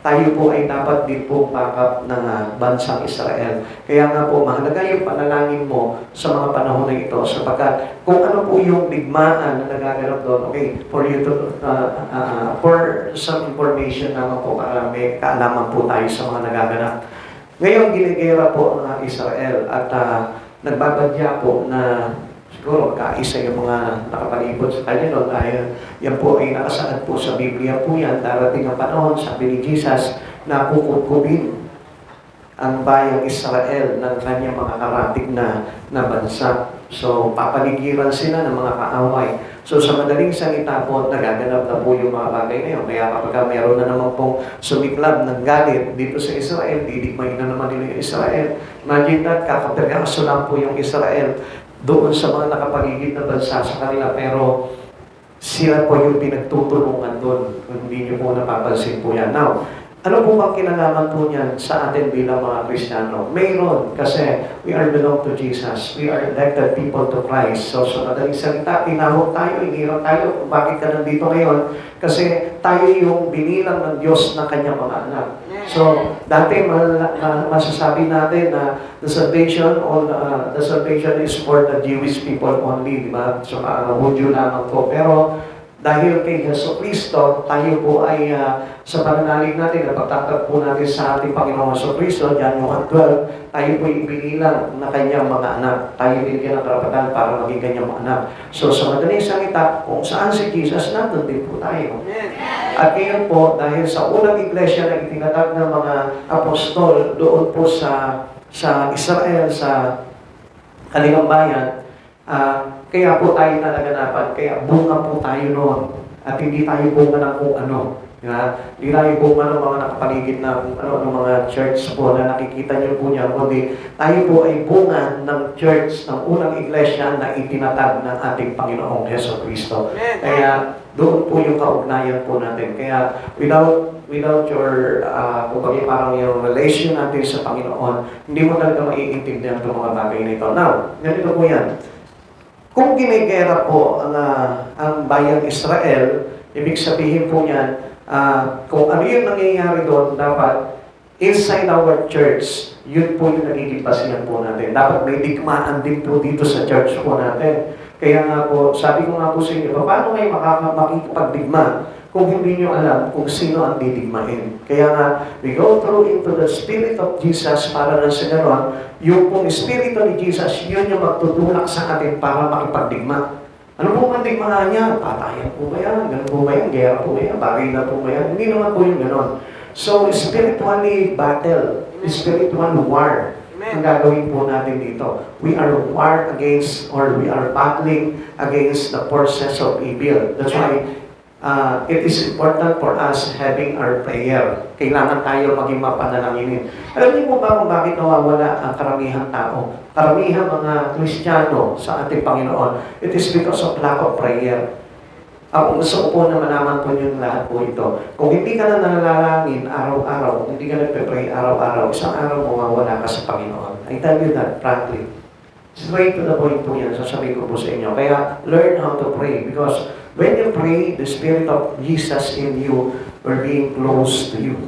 tayo po ay dapat din po backup ng bansang Israel. Kaya nga po, mahalaga yung panalangin mo sa mga panahon na ito sapagkat kung ano po yung digmaan na nagaganap doon, okay, for you to, for some information naman po para may kaalaman po tayo sa mga nagaganap. Ngayon, ginigera po ang Israel at nagbabadya po na siguro kaisa yung mga nakapalibot sa kanya doon dahil yan po ay nakasaad po sa Biblia po yan. Darating ang panahon, sabi ni Jesus, na kukubin ang bayang Israel ng kanyang mga karatig na bansa. So, papaligiran sila ng mga kaaway. So, sa madaling salita po, nagaganap na po yung mga bagay na yun. Kaya kapag mayroon na naman pong sumiklab ng galit dito sa Israel, didikmayin na naman nila yung Israel. Imagine that, kakapergaso lang po yung Israel doon sa mga nakapaligid na bansa sa kanila, pero sila po yung pinagtutulungan doon. Hindi nyo po napapansin po yan. Now, ano po bang kinalaman po niyan sa atin bilang mga Kristiyano? Mayroon, kasi we are belong to Jesus. We are elected people to Christ. So, sa madaling salita, tinawag tayo, inirang tayo. Bakit ka nandito ngayon? Kasi tayo yung binilang ng Diyos na kanyang mga anak. So, dati masasabi natin na the salvation is for the Jewish people only, di ba? So, Hudyo lamang po. Pero, dahil kay Yesu Cristo, tayo po ay sa pananalig natin, napagtatag po natin sa ating Panginoong Yesu Cristo, John 1:12, tayo po ibilang na kanyang mga anak. Tayo binigyan ng karapatan para maging kanyang mga anak. So sa madaling salita, kung saan si Jesus, nandun din po tayo. At ngayon po, dahil sa unang iglesia na itinatag ng mga apostol doon po sa Israel, sa kanilang bayan, kaya po tayo nalaganapan, kaya bunga po tayo noon. At hindi tayo bunga ng kung ano. Hindi tayo bunga ng mga nakapaligid na kung ano, ng mga church po na nakikita niyo po niya. Kundi tayo po ay bunga ng church, ng unang iglesia na itinatag ng ating Panginoong Yesu Cristo. Kaya doon po yung kaugnayan po natin. Kaya without your, kumbaga parang yung relation natin sa Panginoon, hindi mo talaga maiintindihan itong mga bagay na ito. Now, ganito po yan. Kung ginigera po ang bayang Israel, ibig sabihin po niyan, kung ano yung nangyayari doon, dapat inside our church, yun po yung nagiging basihan po natin. Dapat may digmaan din po dito sa church po natin. Kaya nga po, sabi ko nga po sa inyo, paano kayo makikipagdigma kung hindi nyo alam kung sino ang didigmain? Kaya nga, we go through into the Spirit of Jesus para na sa gano'n, yung pong Espiritu ni Jesus, yun yung magtutulak sa atin para makipagdigma. Ano po ang digmaan niya? Patayan po ba yan? Ganun po ba yan? Gera po ba yan? Bagay na po ba yan? Hindi naman po yung gano'n. So, spiritually battle, spiritual war, ang gagawin po natin dito. We are war against, or we are battling against the forces of evil. That's why, it is important for us having our prayer. Kailangan tayo maging mapanalanginin. Alam niyo po ba kung bakit nawawala ang karamihang tao? Karamihang mga Kristiyano sa ating Panginoon. It is because of lack of prayer. Ang gusto ko po na malaman po yung lahat po ito. Kung hindi ka na nanalangin araw-araw, kung hindi ka nagpe-pray araw-araw, isang araw mawawala ka sa Panginoon. I tell you that, frankly. Straight to the point po yan, sasabihin ko po sa inyo. Kaya, learn how to pray because when you pray, the Spirit of Jesus in you will be close to you.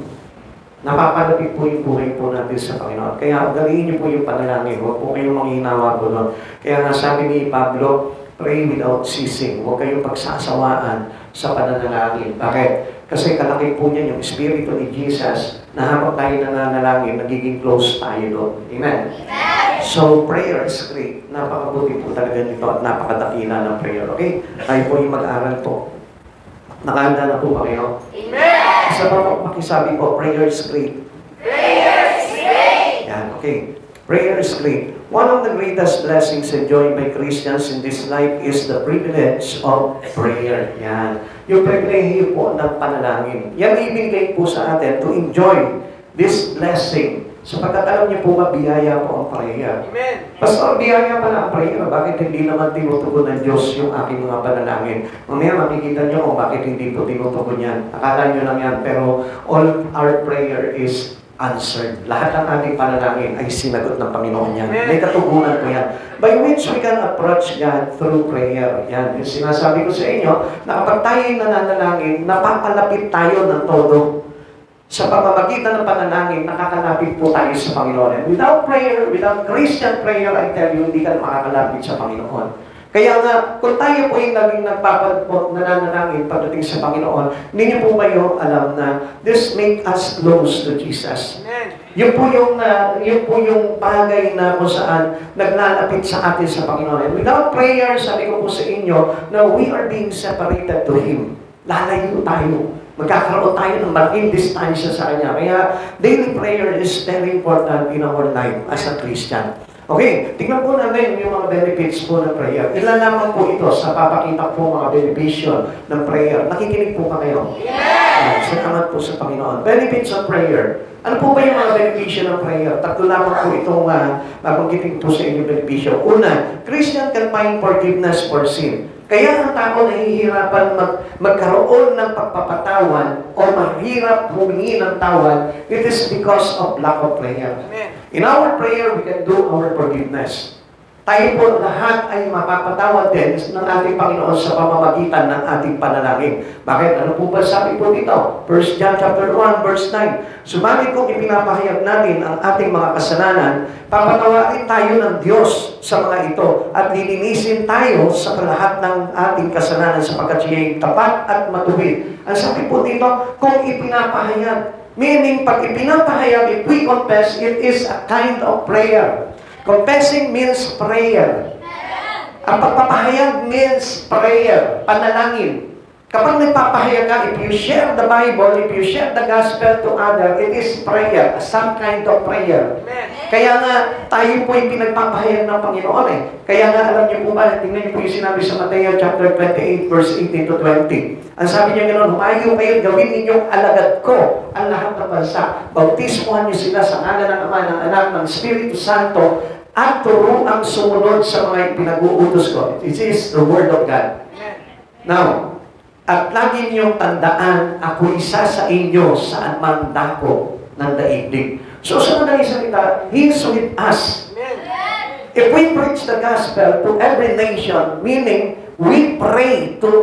Napapalapit po yung buhay po natin sa Panginoon. Kaya, galiin niyo po yung panalangin. Huwag po kayong manghinawa po doon. Kaya nga sabi ni Pablo, pray without ceasing. Huwag kayong pagsasawaan sa pananalangin. Bakit? Kasi kalaki po niya yung Espiritu ni Jesus na habang tayo nananalangin, nagiging close tayo doon. Amen? So, prayer is great. Napakabuti po talaga nito at napakadakila ng prayer. Okay? Tayo po yung mag-aaral po. Nakahanda na po ba kayo? Amen! Isa pa po, makisabi po, prayer is great. Prayer is great! Yan, okay. Prayer is great. One of the greatest blessings enjoyed by Christians in this life is the privilege of prayer. Yan. Yung privilege po ng panalangin. Yan ibigay po sa atin to enjoy this blessing. Sapagkat alam niyo po ba, biyaya po ang prayer. Amen. Pastor, biyaya pala ang prayer. Bakit hindi naman tinutugon ng Diyos yung aking mga panalangin? Mamaya makikita niyo kung bakit hindi po tinutugon yan. Akala niyo lang yan. Pero all our prayer is answered. Lahat ng ating panalangin ay sinagot ng Panginoon yan. May katugunan po yan. By which we can approach God through prayer. Yan. Yung sinasabi ko sa inyo, na kapag tayo nananalangin, napapalapit tayo ng todo. Sa pamamagitan ng panalangin, nakakalapit po tayo sa Panginoon. And without prayer, without Christian prayer, I tell you, hindi ka makakalapit sa Panginoon. Kaya nga, kung tayo po yung naging nananalangin pagdating sa Panginoon, ninyo po kayo alam na this make us close to Jesus. Amen. Yun po yung bagay na kung saan naglalapit sa atin sa Panginoon. And without prayer, sabi ko po sa inyo, na we are being separated to Him. Lalayo tayo. Magkakaroon tayo ng malaking distansya sa Kanya. Kaya daily prayer is very important in our life as a Christian. Okay, tingnan po natin yung mga benefits po ng prayer. Ilan lamang po ito sa papakita po mga benepisyo ng prayer. Nakikinig po ba kayo? Yes! Salamat po sa Panginoon. Benefits of prayer. Ano po ba yung mga benepisyo ng prayer? Tatlo lamang po itong mabanggitin po sa inyo benepisyo. Una, Christian can find forgiveness for sin. Kaya ang tao nahihirapan magkaroon ng pagpapatawan o mahirap humingi ng tawad, it is because of lack of prayer. Amen. In our prayer, we can do our forgiveness. Tayo po lahat ay mapapatawad din ng ating Panginoon sa pamamagitan ng ating panalangin. Bakit? Ano po ba sabi po dito? 1 John chapter 1, verse 9. Subalit kung ipinapahayag natin ang ating mga kasalanan, papatawarin tayo ng Diyos sa mga ito at lilinisin tayo sa lahat ng ating kasalanan sapagkat siya ay tapat at matuwid. Ang sabi po dito, kung ipinapahayag, meaning pag ipinapahayag, if we confess, it is a kind of prayer. Confessing means prayer. Ang pagpapahayag means prayer, panalangin. Kapag nagpapahayag ka, if you share the Bible, if you share the gospel to others, it is prayer, some kind of prayer. Kaya nga, tayo po yung pinagpapahayag ng Panginoon eh. Kaya nga, alam niyo po ba, tingnan niyo po yung sinabi sa Mateo chapter 28, verse 18 to 20. Ang sabi niya gano'n, humayo kayo, gawin ninyong alagad ko ang lahat ng bansa. Bautismuhan niyo sila sa ngalan ng Ama, ng Anak, ng Espiritu Santo, at turuang sumunod sa mga pinag-uutos ko. It is the Word of God. Now, at lagi niyong tandaan, ako isa sa inyo saan man dako ng daigdig. So, sa madaling salita, He is with us. If we preach the gospel to every nation, meaning we pray to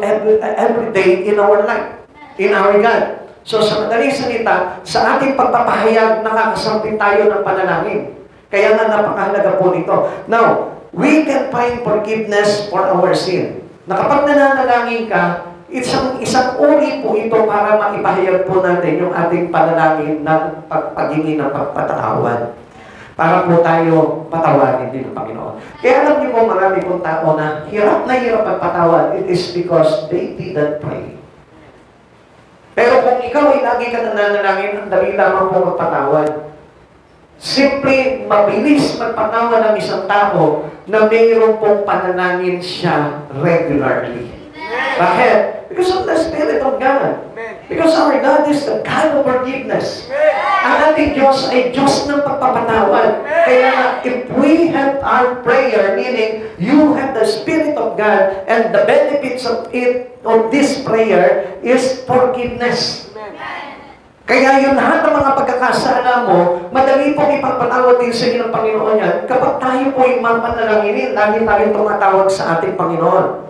every day in our life, in our God. So, sa madaling salita, sa ating pagpapahayag, nakakasampin tayo ng panalangin. Kaya nga napakahalaga po nito. Now, we can find forgiveness for our sin. Na kapag nananalangin ka, isang uri po ito para maipahayag po natin yung ating panalangin ng paghingi ng pagpatawad. Para po tayo patawarin din ng Panginoon. Kaya alam niyo po marami pong tao na hirap magpatawad, it is because they didn't pray. Pero kung ikaw ay lagi ka nananalangin, ang dali lamang po magpatawad. Simple, mabilis magpatawad ng isang tao na mayroon pong panalangin siya regularly. Bakit? Because of the Spirit of God. Because our God is the God of forgiveness. Ang ating Diyos ay Diyos ng pagpapatawad. Kaya if we have our prayer, meaning you have the Spirit of God and the benefits of this prayer is forgiveness. Kaya yung lahat ng mga pagkakasala mo, madali pong ipagpatawad din sa inyo ng Panginoon yan. Kapag tayo po yung mapanalanginin, lagi tayong tumatawag sa ating Panginoon.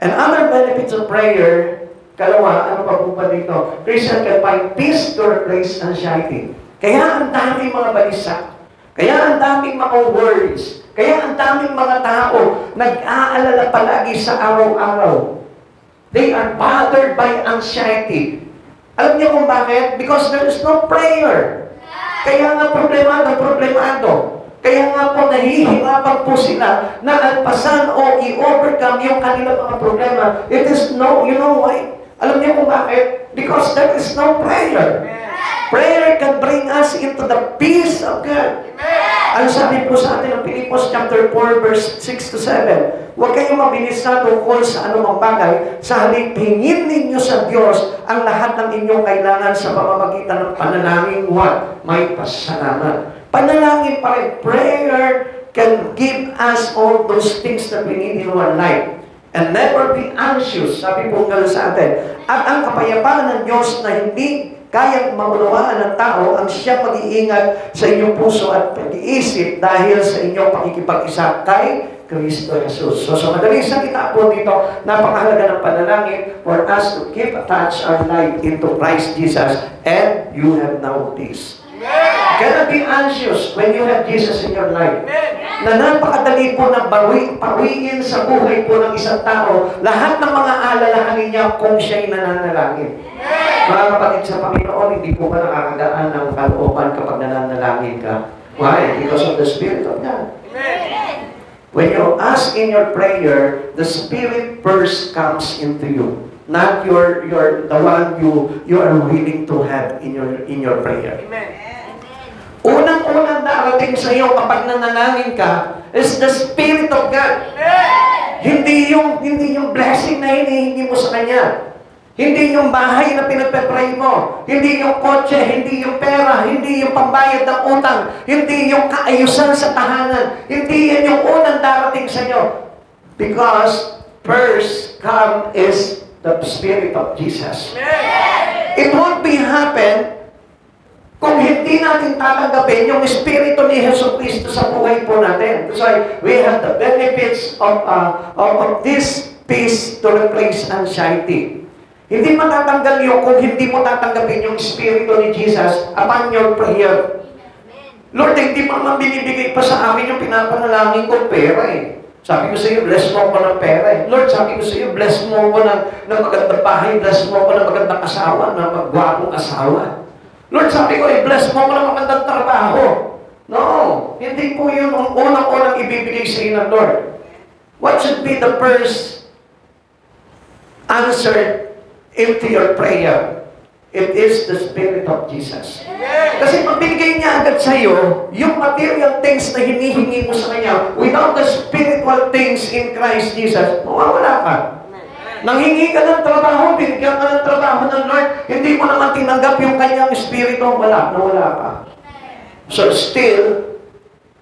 And other benefits of prayer, kalawa, ano pa po ba dito? Christian can find peace to replace anxiety. Kaya ang daming mga balisa. Kaya ang daming mga worries. Kaya ang daming mga tao nag-aalala palagi sa araw-araw. They are bothered by anxiety. Alam niyo kung bakit? Because there is no prayer. Kaya nga problemado. Kaya nga po nahihirapan po sila na alpasan o i-overcome yung kanilang mga problema. It is no, you know why? Alam niyo kung bakit? Because there is no prayer. Prayer can bring us into the peace of God. Ang sabi po sa atin ng Pilipos chapter 4 verse 6 to 7, huwag kayong mabilis na tungkol sa anumang bagay, sa halip hingin ninyo sa Diyos ang lahat ng inyong kailangan sa pamamagitan ng panalangin, what? May pasalamat. Panalangin pa rin. Prayer can give us all those things that we need in our life. And never be anxious, sabi po nga sa atin. At ang kapayapaan ng Diyos na hindi kayang maunawaan ng tao, ang siya mag-iingat sa inyong puso at pag-iisip dahil sa inyong pakikipag-isa kay Kristo Jesus. So, sa madaling salita po dito, napakahalaga ng panalangin for us to keep attach our life into Christ Jesus, and you have now peace. Cannot be anxious when you have Jesus in your life. Na napakadali po na pawiin sa buhay po ng isang tao lahat ng mga alalahanin niya kung siya'y nananalangin. Mga kapatid sa Panginoon, hindi po ba nakakagaan ng kalooban kapag nananalangin ka? Why? Because of the Spirit of God. When you ask in your prayer, the Spirit first comes into you. Not the one you are willing to have in your prayer. Unang-unang darating sa iyo kapag nanalangin ka is the Spirit of God. Hindi yung blessing na hinihingi mo sa Kanya. Hindi yung bahay na pinagpe-pray mo. Hindi yung kotse, hindi yung pera, hindi yung pambayad ng utang, hindi yung kaayusan sa tahanan. Hindi yan yung unang darating sa iyo. Because first come is the Spirit of Jesus. It won't be happen kung hindi natin tatanggapin yung Espiritu ni Hesus Kristo sa buhay po natin. That's why we have the benefits of this peace to replace anxiety. Hindi matatanggal yun kung hindi mo tatanggapin yung Espiritu ni Jesus upon your prayer. Lord, hindi mo naman binibigay pa sa amin yung pinapanalangin kong pera eh. Sabi ko sa iyo, bless mo ko ng pera eh. Lord, sabi ko sa iyo, bless mo ko ng magandang bahay, bless mo ko ng magandang asawa, ng magwapong asawa. Lord, sabi ko, bless mo ko ng magandang trabaho. No, hindi po yun ang unang-unang ibibigay sa iyo ng Lord. What should be the first answer into your prayer? It is the Spirit of Jesus. Kasi pag binigay niya agad sa iyo, yung material things na hinihingi mo sa Kanya, without the spiritual things in Christ Jesus, mawawala ka. Nanghingi ka ng trabaho, binigyan ka ng trabaho ng Lord, hindi mo naman tinanggap yung Kanyang Espiritu, nawala ka. So still,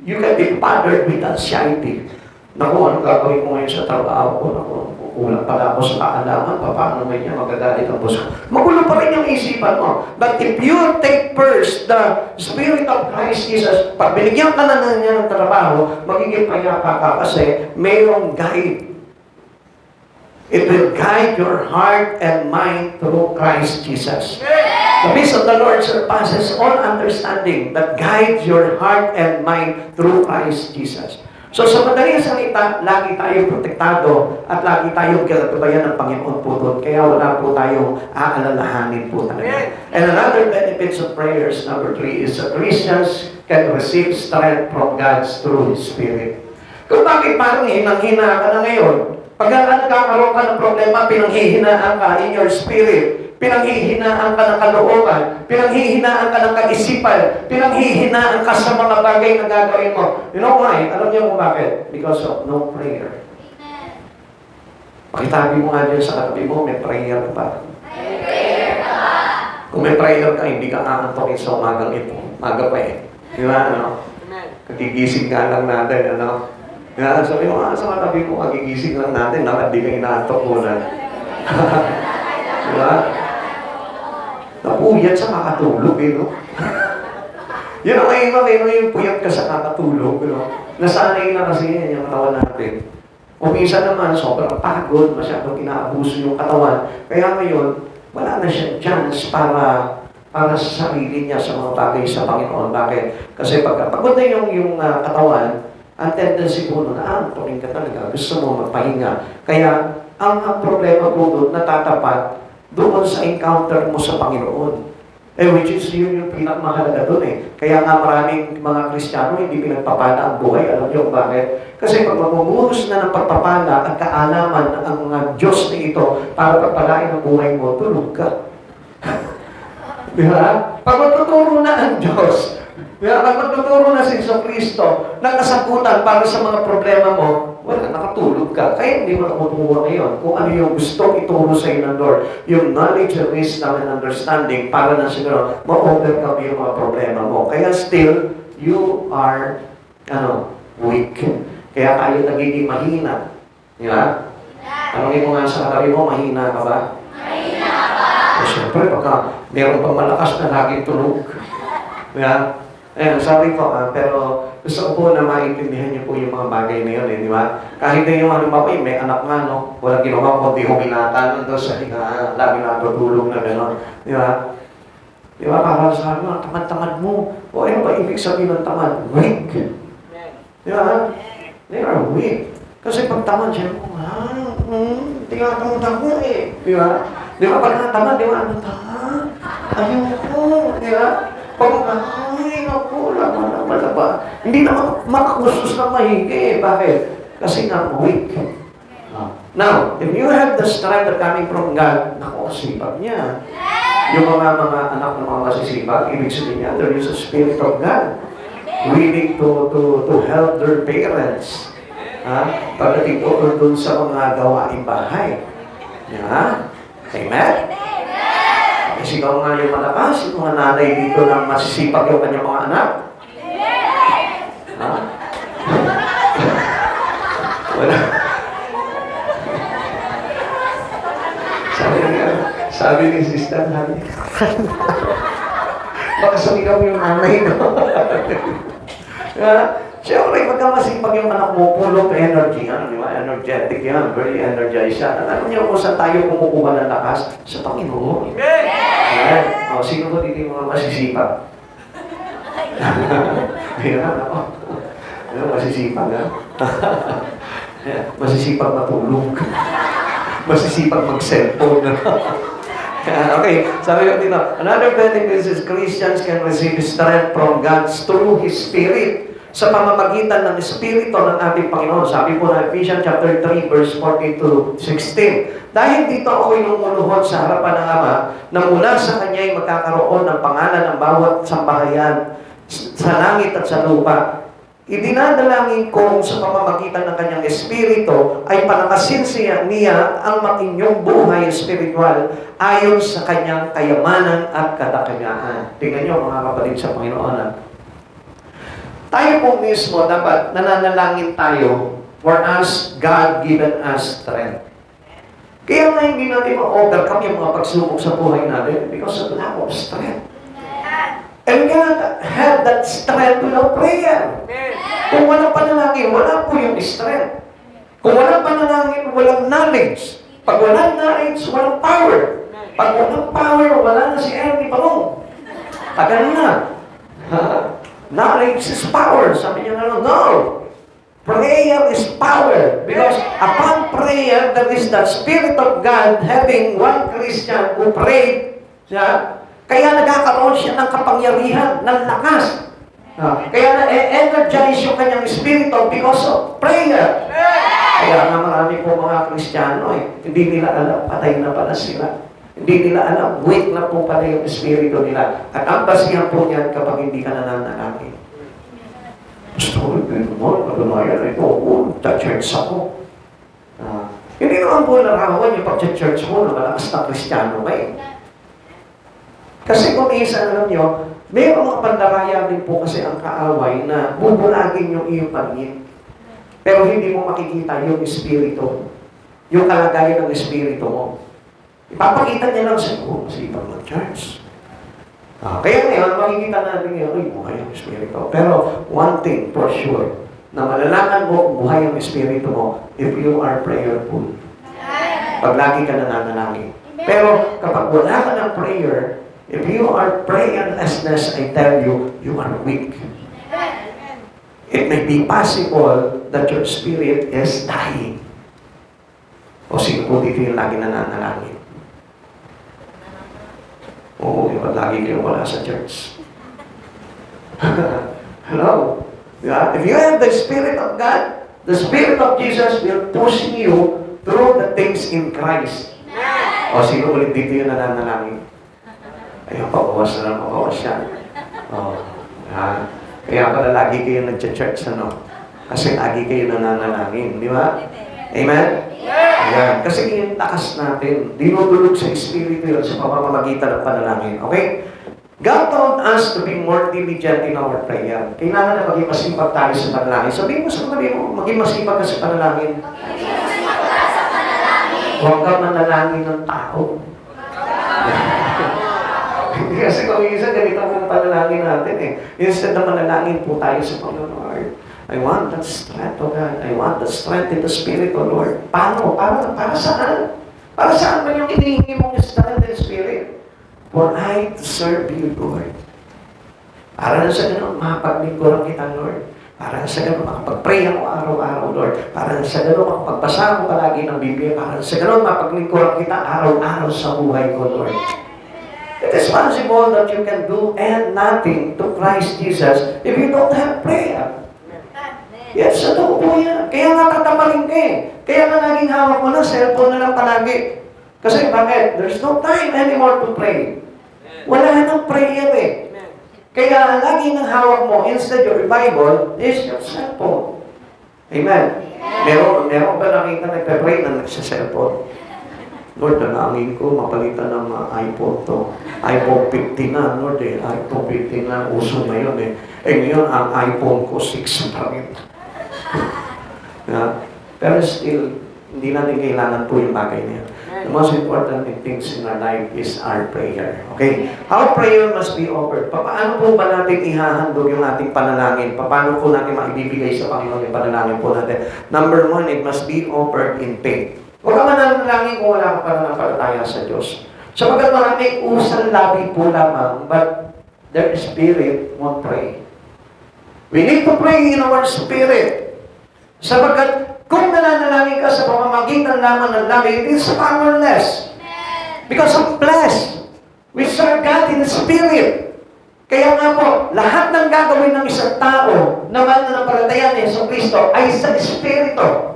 you can be bothered with anxiety. Naku, ano gagawin ko ngayon sa trabaho ko? Naku, kulang pala ako sa kaalaman, paano naman niya magagalit ang boss ko? Magulo pa rin yung isipan mo. But if you take first the Spirit of Christ Jesus, pag binigyan ka na niya ng trabaho, magiging payapa ka kasi mayroong guide. It will guide your heart and mind through Christ Jesus. The peace of the Lord surpasses all understanding that guides your heart and mind through Christ Jesus. So sa madaling salita, lagi tayong protektado at lagi tayong kinagabayan ng Panginoon po doon. Kaya wala po tayong aalalahanin po talaga. And another benefits of prayers, number 3, is that Christians can receive strength from God through His Spirit. Kung bakit parang hinang-hina ka na ngayon, pag nagkakaroon ka ng problema, pinanghihinaan ka in your spirit, pinanghihinaan ka ng kalooban, pinanghihinaan ka ng kaisipan, pinanghihinaan ka sa mga bagay na gagawin mo. You know why? Alam niyo kung bakit? Because of no prayer. Pakitabi mo nga dyan sa katabi mo, may prayer pa. May prayer ka. Kung may prayer ka, hindi ka aantokin sa umagang ito. Maga pa eh. Di ba? Ano? Kagigising ka lang natin, ano? Kaya sabi mo, sa katabi mo, kagigising lang natin, di ka inaantok muna. Di ba? Napuyat sa kakatulog, eh, no? Yun ang mahirap, eh, no? Yung puyat ka sa kakatulog, no? Nasanay na kasi yan, yung katawan natin. O minsan naman, sobrang pagod, masyadong inaabuso yung katawan. Kaya ngayon, wala na siyang chance para sa sarili niya sa mga bagay sa Panginoon. Bakit? Kasi pagka pagod na yung katawan, ang tendency po na antokin ka talaga, gusto mo magpahinga. Kaya, ang problema po doon, natatapat doon sa encounter mo sa Panginoon. Which is yun yung pinakamahalaga doon eh. Kaya nga maraming mga Kristiyano hindi pinagpapala ang buhay. Alam niyo bakit? Kasi pag mamumuhos na ng pagpapala at kaalaman ang mga Diyos na ito para pagpalain ang buhay mo, tulog ka. Di ba? Pag magtuturo na ang Diyos, pag magtuturo na si Kristo ng kasagutan para sa mga problema mo, wala, nakatulog ka. Kaya hindi mo nakuturo ngayon kung ano yung gusto ituro sa iyo ng Lord. Yung knowledge, wisdom, and understanding para na siguro ma-overcome yung mga problema mo. Kaya still, you are weak. Kaya tayo nagiging mahina. Di ba? Tanongin mo nga sa katabi mo, mahina ka ba? Mahina ka. Siyempre, pagka meron pang malakas na laging tulog. Di ba? Ayan, sorry po, pero gusto ko po na maintindihan niyo po yung mga bagay na yun, di ba? Kahit na yung halimbawa, may anak nga, no? Walang ginawa, kundi huminata doon sa higa, lagi natutulong na gano'n, di ba? Di ba, para sa akin, tamad-tamad mo. O ano ba ibig sabihin ng tamad? Weak. Di ba? They are weak. Kasi pag tamad siya, tinatamad ako eh. Di ba? Di ba, pag natamad, di ba, ano tamad? Ayoko, di ba? Pag ay, naku, lama. Hindi na makakusus na mahigi. Bakit? Kasi nga, weak. Now, if you have the strength coming from God, naku, sipag niya. Yung mga anak ng mga masisipag, ibig sabihin niya, there is a Spirit of God willing to help their parents. Pagdating doon sa mga gawaing bahay. Amen? Sigaw nga yung malakas, yung mga nanay dito na masisipag yung kanyang mga anak. Wala. Sabi ni sister, baka sumigaw yung nanay, no? Siyempre, pagka masipag yung anak mo, full of energy, di ba? Energetic yan, very energized yan. Alam niyo kung saan tayo kumukuha ng lakas? Sa Panginoon. Amen! Sino ba dito yung mga masisipag? Ayan, ako. Masisipag, ha? Masisipag matulog. Masisipag mag-cellphone. Okay, sabi ko dito, another benefit is Christians can receive strength from God through His Spirit sa pamamagitan ng Espiritu ng ating Panginoon. Sabi po na Ephesians chapter 3, verse 14 to 16. Dahil dito ako'y lumuluhod sa harapan ng Ama na mula sa Kanya ay magkakaroon ng pangalan ng bawat sambahayan sa langit at sa lupa. Idinadalangin ko sa pamamagitan ng Kanyang Espiritu ay palakasin niya ang inyong buhay espiritual ayon sa Kanyang kayamanan at kadakilaan. Tingnan niyo mga kapatid sa Panginoon. Tayo po mismo dapat nananalangin tayo for us, God given us strength. Kaya nga hindi natin ma-overcome yung mga pagsubok sa buhay natin because of lack of strength. And God have that strength without prayer. Kung walang panalangin, wala po yung strength. Kung walang panalangin, walang knowledge. Pag walang knowledge, walang power. Pag walang power, wala na si Ernie Palong. Tagal na. Knowledge is power. Sabi niya no. Prayer is power. Because upon prayer, there is the Spirit of God having one Christian who prayed. Kaya nagkakaroon siya ng kapangyarihan, ng lakas. Kaya na-energize yung kanyang Espiritu because of prayer. Kaya nga marami po mga Kristiyano, hindi nila alam, patay na pala sila. Hindi nila alam, weak na po pala yung Espiritu nila. At ang basihan po niyan kapag hindi ka nananalangin. Pastor, naganayan ito, church ako. Hindi naman po narawan yung pag-church mo na malakas na Kristiyano ka Kasi kung isa alam nyo, may mga pandaraya din po kasi ang kaaway na bubulagin yung iyong paningin. Pero hindi mo makikita yung Espiritu, yung kalagayan ng Espiritu mo. Ipapakita niya lang sa iyo, masipag ng church. Kaya ngayon, makikita natin ngayon, buhay ang Espiritu. Pero one thing for sure, na malalaman mo buhay ang Espiritu mo if you are prayerful. Pag lagi ka nananalangin. Pero kapag wala ka ng prayer, if you are prayerlessness, I tell you, you are weak. It may be possible that your spirit is dying. O sino po dito yung lagi nananalangin? Oo, yung lagi kayo wala sa church. Hello? Yeah? If you have the Spirit of God, the Spirit of Jesus will push you through the things in Christ. O sino ulit dito yung nananalangin? Ayun, pabawas na lang, pabawas yan. Kaya pala lagi kayo nag-church, Kasi lagi kayo nananalangin, di ba? Amen? Ayan. Kasi yung takas natin, dinudulog sa Espiritu yun sa pamamagitan ng panalangin. Okay? God told us to be more diligent in our prayer. Kailangan na maging masipag tayo sa panalangin. Sabihin mo sa katabi mo, maging masipag ka sa panalangin. Huwag ka manalangin ng tao. Kasi kung minsan ganito ang panalangin natin eh. Instead na manalangin po tayo sa Panginoon, I want that strength, O God. I want the strength in the Spirit, O Lord. Paano? Para saan? Para saan ba yung hinihingi mong strength in the Spirit? For I to serve you, Lord. Para sa ganun, makapaglingkuran kita, Lord. Para sa ganun, makapag-pray ako araw-araw, Lord. Para sa ganun, makapagbasa ako palagi ng Biblia. Para sa ganun, mapaglingkuran kita araw-araw sa buhay ko, Lord. It is possible that you can do nothing to Christ Jesus if you don't have prayer. Yes, totoo po yan. Kaya nga tatamarin ka eh. Kaya nga naging hawak mo na, cellphone na lang palagi. Kasi bakit? There's no time anymore to pray. Wala nang prayer eh. Kaya lagi nang hawak mo, instead your Bible, is your cellphone. Amen. Meron ba nakita nagpe-pray na nagsa-cellphone? Lord, nalangin ko, mapalitan ng iPhone to. iPhone 15 na, Lord eh. iPhone 15 na, uso na yun eh. Ngayon, ang iPhone ko, 6 pa rin. Pero still, hindi natin kailangan po yung bagay na yun. The most important things in our life is our prayer. Okay? Our prayer must be offered. Paano po ba natin ihahandog yung ating panalangin? Paano po natin maibibigay sa Panginoon yung panalangin po natin? Number one, it must be offered in faith. Huwag ka manalangin kung wala ka pananampalataya sa Diyos. Sapagkat maraming usal labi po lamang, but their spirit won't pray. We need to pray in our spirit. Sapagkat kung nananalangin ka sa pamamagitan lamang ng labi, it is powerless. Because of flesh. We serve God in the Spirit. Kaya nga po, lahat ng gagawin ng isang tao na mananampalataya ni Yesu Kristo ay sa Espiritu.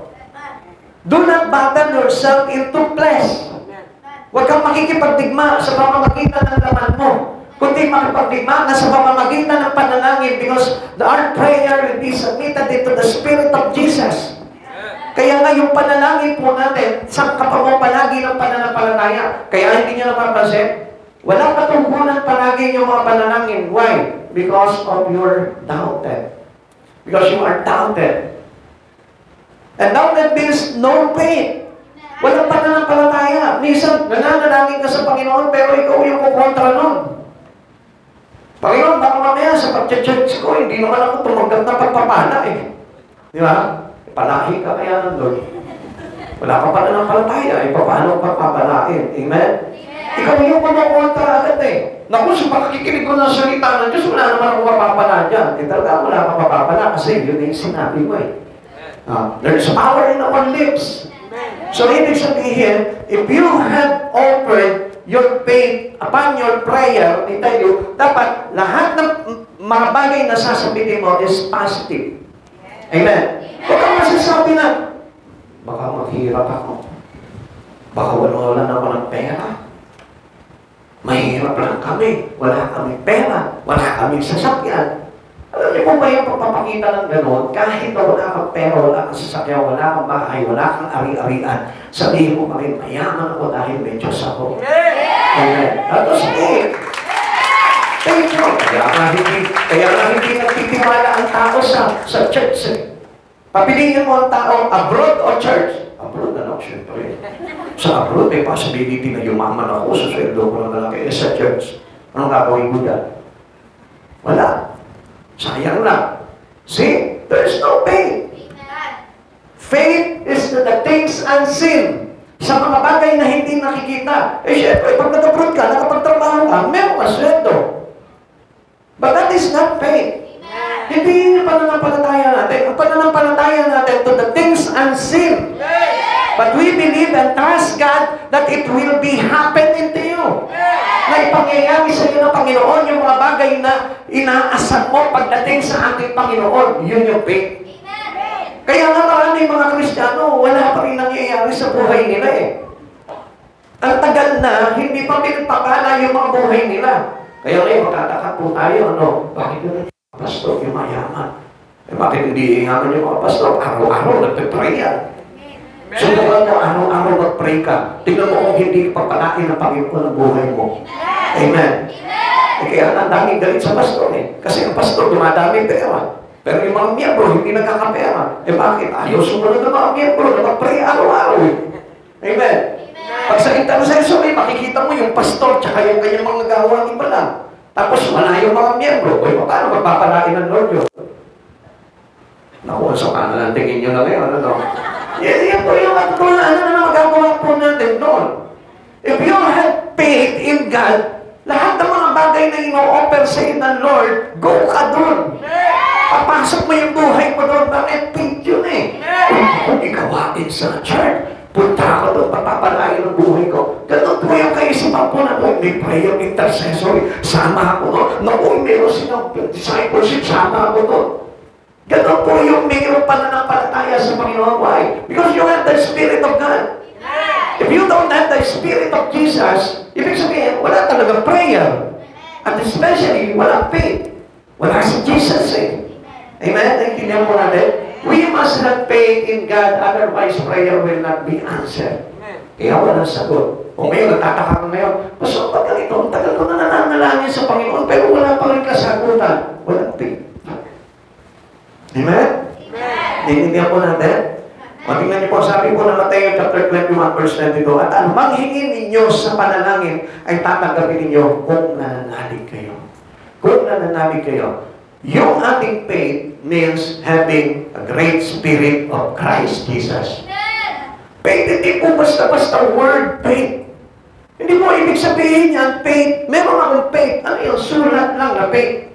Do not bother yourself into flesh. Huwag kang makikipagdigma sa pamamagitan ng laman mo, kundi makipagdigma na sa pamamagitan ng panalangin, because our prayer will be submitted into the Spirit of Jesus. Kaya nga yung panalangin po natin, sa kapamo palagi ng pananampalataya. Kaya hindi nyo napapansin, walang katungkulan palagi yung mga panalangin. Why? Because of your doubted. Because you are doubted. And doubted means no faith. Walang pananampalataya. Minsan, nananalangin ka sa Panginoon, pero ikaw yung kukontra nun. Panginoon, baka mamaya sa pag-church ko, hindi naman ako tumanggap na pagpapala eh. Di ba? Palahi ka kaya ng Lord. Wala ka pa na ng palataya, paano pagpapalain? Amen? Ikaw yung kumontra agad eh. Naku, sa pagkikinig ko ng salita ng Diyos, wala naman akong mapapala dyan. Talaga wala akong mapapala kasi yun yung sinabi mo eh. There's power in our lips. So, ibig sabihin, if you have offered your faith upon your prayer, I tell you, dapat lahat ng mga bagay na sasabihin mo is positive. Amen? Huwag kang masasabi na, baka maghirap ako. Baka wala na ako ng pera. Mahirap lang kami. Wala kami pera. Wala kami sasakyan. Alam niyo po ba yung pagpapakita ng gano'n? Kahit na wala kang pera, wala kang sasakyan, wala kang bahay, wala kang ari-arian, sabihin mo pa rin, mayaman ako dahil may Diyos ako. Amen. That was it. Kaya nga hindi nagtitiwala ang tao sa church. Papiliin mo ang tao, abroad o church? Abroad na lang, syempre. Sa abroad, may possibility na yumaman ako sa sweldo ko ng lalaki. Sa church, anong gagawin ko dyan? Wala. Sayang lang. See? There's no faith. Faith is the things unseen. Sa mga bagay na hindi nakikita. Syempre, pag nag-abroad ka, nakapagtrabaho ka, meron ka sweldo. But that is not faith. Hindi yung pananampalataya natin. Ang pananampalataya natin to the things unseen. But we believe and trust God that it will be happen into you. Na ipangyayari sa iyo ng Panginoon yung mga bagay na inaasam mo pagdating sa ating Panginoon. Yun yung faith. Kaya nga maraming mga Kristiyano, wala pa rin nangyayari sa buhay nila eh. Ang tagal na, hindi pa pinagpapala yung mga buhay nila. Kaya ngayon, magtataka po tayo, bakit yun? Pastor, yung mayaman. Bakit hindi ingaman yung mga pastor? Araw-araw, nagpipray yan. Subukan mo, araw-araw mag-pray ka. Tingnan mo kung hindi papalain ang Panginoon ng buhay mo. Amen. Kaya ang daming galit sa pastor eh. Kasi ang pastor, dumadami pera. Pero yung mga miyembro, hindi nagkakapera. Bakit? Ayaw sumunod ng mga miyembro na mag-pray araw-araw eh. Amen. Pag sa intercessory, makikita mo yung pastor tsaka yung kanyang mga gawain iba lang. Tapos wala yung mga miyembro. O paano magpapalain ng Lord yun? Naku, so ano lang tingin nyo na ngayon, ano? Yan po yung ano na magagawa po natin doon. If you have faith in God, lahat ng mga bagay na ino-offer sa iyo ng Lord, go ka doon. Papasok mo yung buhay mo doon, bakit faith yun eh? Kung ikawain sa church, punta ako doon, papapalain ang buhay ko. Ganun po yung kaisipan po na, may prayer intercessory, sama ako doon. Naku, meron silang discipleship, sama ako doon. Ganun po yung mayroong pananampalataya sa Panginoon. Why? Because you have the Spirit of God. If you don't have the Spirit of Jesus, ibig sabihin, wala talagang prayer. At especially, wala faith. Wala si Jesus eh. Amen? Naintindihan po natin? We must have faith in God, otherwise prayer will not be answered. Kaya walang sagot. O ngayon, nagtataka ka ngayon, Pastor, pag ganito, ang tagal ko na nananalangin sa Panginoon, pero wala pa rin kasagutan. Walang faith. Amen? Naintindihan po natin? Matingnan niyo po, sabi po na Mateo chapter 21 verse 22, at ang manghingin ninyo sa panalangin ay tatanggapin ninyo kung nananalig kayo. Kung nananalig kayo. Yung ating faith means having a great spirit of Christ Jesus. Faith, hindi po basta-basta word faith. Hindi mo ibig sabihin yan, faith. Meron akong faith. Ano yung sulat lang na faith?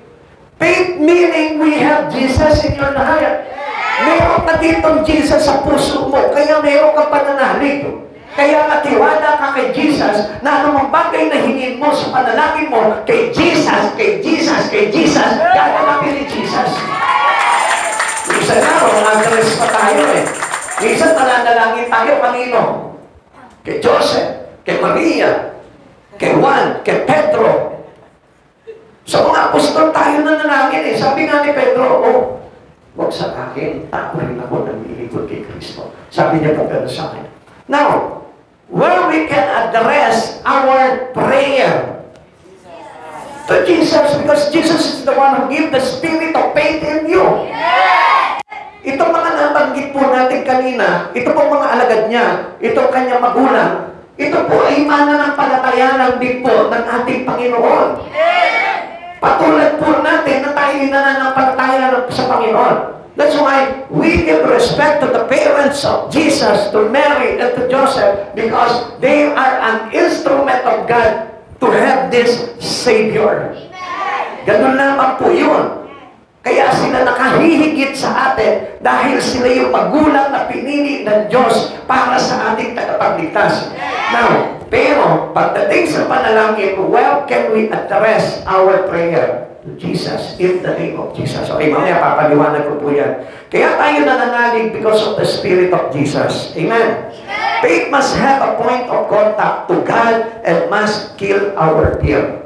Faith meaning we have Jesus in your heart. Meron ka ditong Jesus sa puso mo, kaya meron ka pananalig. Kaya natiwala ka kay Jesus na anumang bagay na hingin mo sa panalangin mo, kay Jesus, kay Jesus, kay Jesus, gaganapin ni Jesus. Minsan nga, mag-address pa tayo eh. Minsan pananalangin tayo, kanino? Kay Joseph, kay Maria, kay Juan, kay Pedro. Sa mga apostol tayo nanalangin eh. Sabi nga ni Pedro, huwag sa akin, ako rin ako nag-iikot kay Kristo. Sabi niya po pero sa akin. Now, where we can address our prayer to Jesus, because Jesus is the one who gives the spirit of faith in you. Itong mga nabanggit po natin kanina, ito po mga alagad niya, itong kanyang magulang, ito po ay mananampalatayanan din po ng ating Panginoon. Patulad po natin na tayo nananampalataya sa Panginoon. That's why we give respect to the parents of Jesus, to Mary and to Joseph, because they are an instrument of God to have this Savior. Ganun lamang po yun. Kaya sila nakahihigit sa atin dahil sila yung magulang na pinili ng Diyos para sa ating tagapagligtas. Now, pero pagdating sa panalangin, well, can we address our prayer to Jesus in the name of Jesus? Okay, mamaya papaliwanag ko po yan. Kaya tayo nananalig because of the Spirit of Jesus. Amen? Faith must have a point of contact to God and must kill our fear.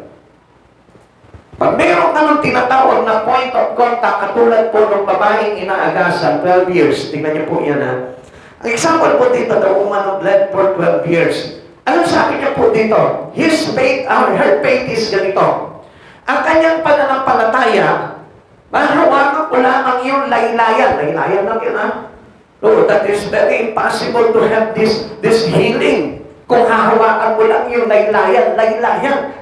Pag meron ka ng tinatawag na point of contact, katulad po ng babaeng inaagasan, 12 years, tingnan niyo po yan ha. Ang example po dito, the woman who bled for 12 years. Ano sabi niya po dito? Her faith is ganito. Ang kanyang pananampalataya, mahawakan ko lamang yung laylayan. Laylayan lang yun ha. No, that is very impossible to have this healing. Kung hahawakan mo lang yung laylayan.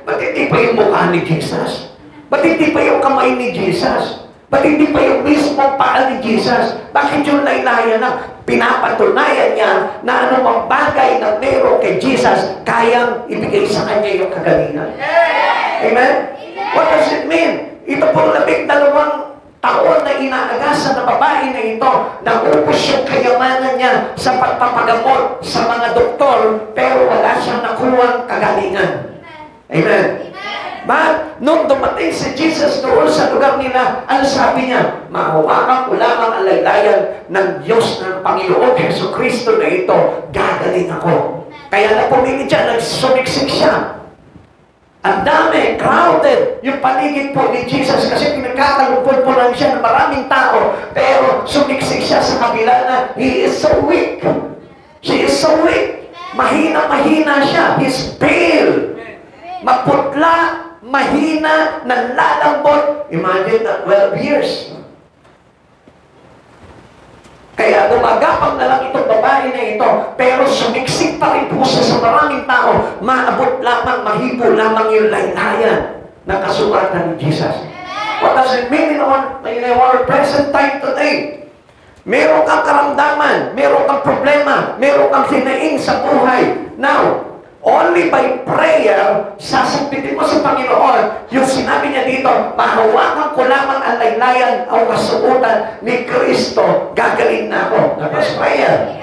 Ba't hindi pa yung mukha ni Jesus? Ba't hindi pa yung kamay ni Jesus? Ba't hindi pa yung mismo paa ni Jesus? Bakit yung laylayan na pinapatunayan niya na anumang bagay na meron kay Jesus, kayang ibigay sa kanya yung kagalingan? Amen? What does it mean? Ito pong 12 taon na inaagasan na babae na ito, naubos yung kayamanan niya sa pagpapagamot sa mga doktor, pero wala siyang nakuhang kagalingan. Amen? But, nung dumating si Jesus doon sa lugar nila, ano sabi niya? Mahawakan ko lamang ang laylayan ng Diyos ng Panginoon Jesu Kristo na ito, gagaling ako. Kaya na pumili dyan, nagsumiksik siya. Ang dami, crowded, yung paligid po ni Jesus kasi pinagkakalupod po lang siya ng maraming tao, pero sumiksik siya sa kabila na he is so weak. She is so weak. Mahina siya. He's pale. Maputla, mahina, nanlalambot. Imagine that 12 years. Kaya gumagapang na lang itong babae na ito, pero sumiksik pa rin po siya sa maraming tao. Maabot lamang, mahipo lamang yung laylayan ng kasulatan ni Jesus. What does it mean in our present time today? Meron kang karamdaman, meron kang problema, meron kang hinaing sa buhay. Now, only by prayer, sasapitin mo sa Panginoon, yung sinabi niya dito, mahawakan ko lamang ang laylayan o kasuotan ni Kristo, gagaling na ako. That was prayer.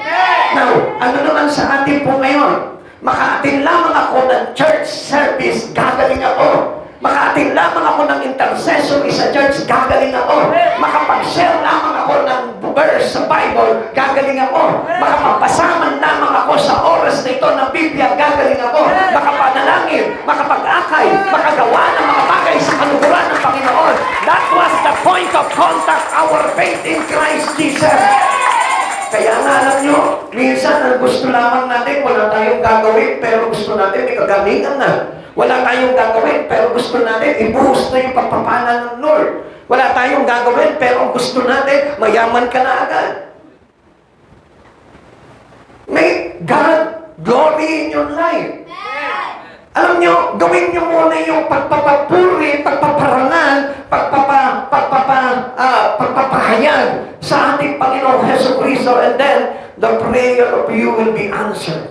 Now, ano naman sa atin po ngayon? Makaatin lamang ako ng church service, gagaling ako. Makaatin lamang ako ng intercessory sa church, gagaling ako. Makapag-share lamang ako ng verse sa Bible, gagaling ako. Makapagpasaman lamang ako sa oras na ito ng Biblia, gagaling ako. Makapanalangin, makapag-akay, makagawa ng mga bagay sa kaluguran ng Panginoon. That was the point of contact, our faith in Christ Jesus. Kaya nga alam nyo, minsan ang gusto lamang natin, wala tayong gagawin, pero gusto natin may kagalingan na. Wala tayong gagawin, pero gusto natin ibuhos na yung pagpapala ng Lord. Wala tayong gagawin, pero gusto natin mayaman ka na agad. May God glory in your life. Alam nyo, gawin nyo muna yung pagpapapuri, pagpaparangal, pagpapahayag sa ating Panginoong Hesus Kristo, and then the prayer of you will be answered.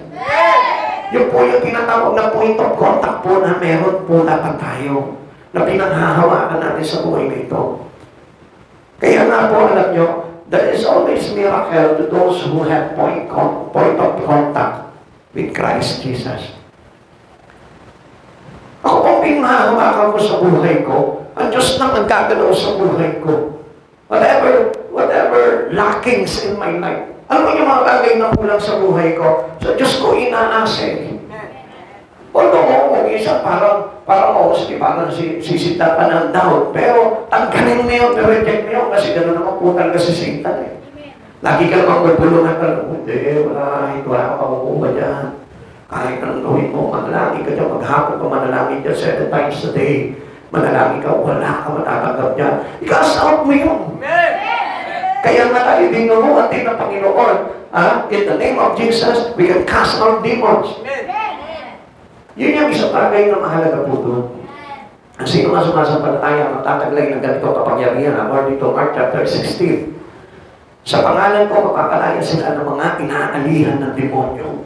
Yung po yung tinatawag na point of contact po na meron po dapat tayo na pinanghahawakan natin sa buhay na ito. Kaya nga po, alam nyo, there is always miracle to those who have point of contact with Christ Jesus. Ako pong pinanghahawakan ko sa buhay ko, ang Diyos nang ang gagalaw sa buhay ko. Whatever lackings in my life. Alam mo yung mga bagay na kulang sa buhay ko, sa Diyos ko inaasay. Although kung isa parang sisita pa ng doubt, pero tanggalin mo yun, reject mo yun, kasi gano'n naman po talaga si Satan eh. Lagi ka naman magpulungan ka lang, hindi, wala ka pakukuha dyan. Kahit anong gawin mo, manalangin ka dyan, maghapon ka manalangin dyan 7 times a day. Manalangin ka, wala ka matatanggap dyan. I-cast out mo yun. Kaya nga tayo dinuruan din ng Panginoon. In the name of Jesus, we can cast out demons. Yun yung isang bagay na mahalaga po doon. Ang sino nga sumasampalataya, magtataglay ng ganito kapangyarihan, according to Mark chapter 16. Sa pangalan ko, makakalaya sila ng mga inaalihan ng demonyo.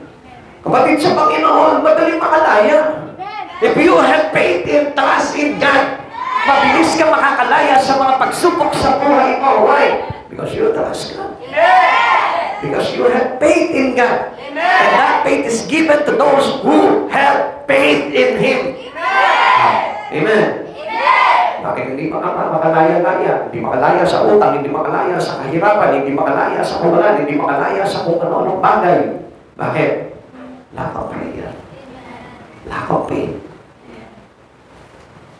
Kapatid sa Panginoon, madaling makalaya. If you have faith and trust in God, mabilis ka makakalaya sa mga pagsupok sa buhay mo. Why? Because you trust God. Because you have faith in God. And that faith is given to those who have faith in Him. Amen. Bakit hindi makalaya-laya? Hindi makalaya sa utang, hindi makalaya sa kahirapan, hindi makalaya sa kumalan, hindi makalaya sa kung ano-anong bagay. Bakit? Lack of prayer. Lack of faith.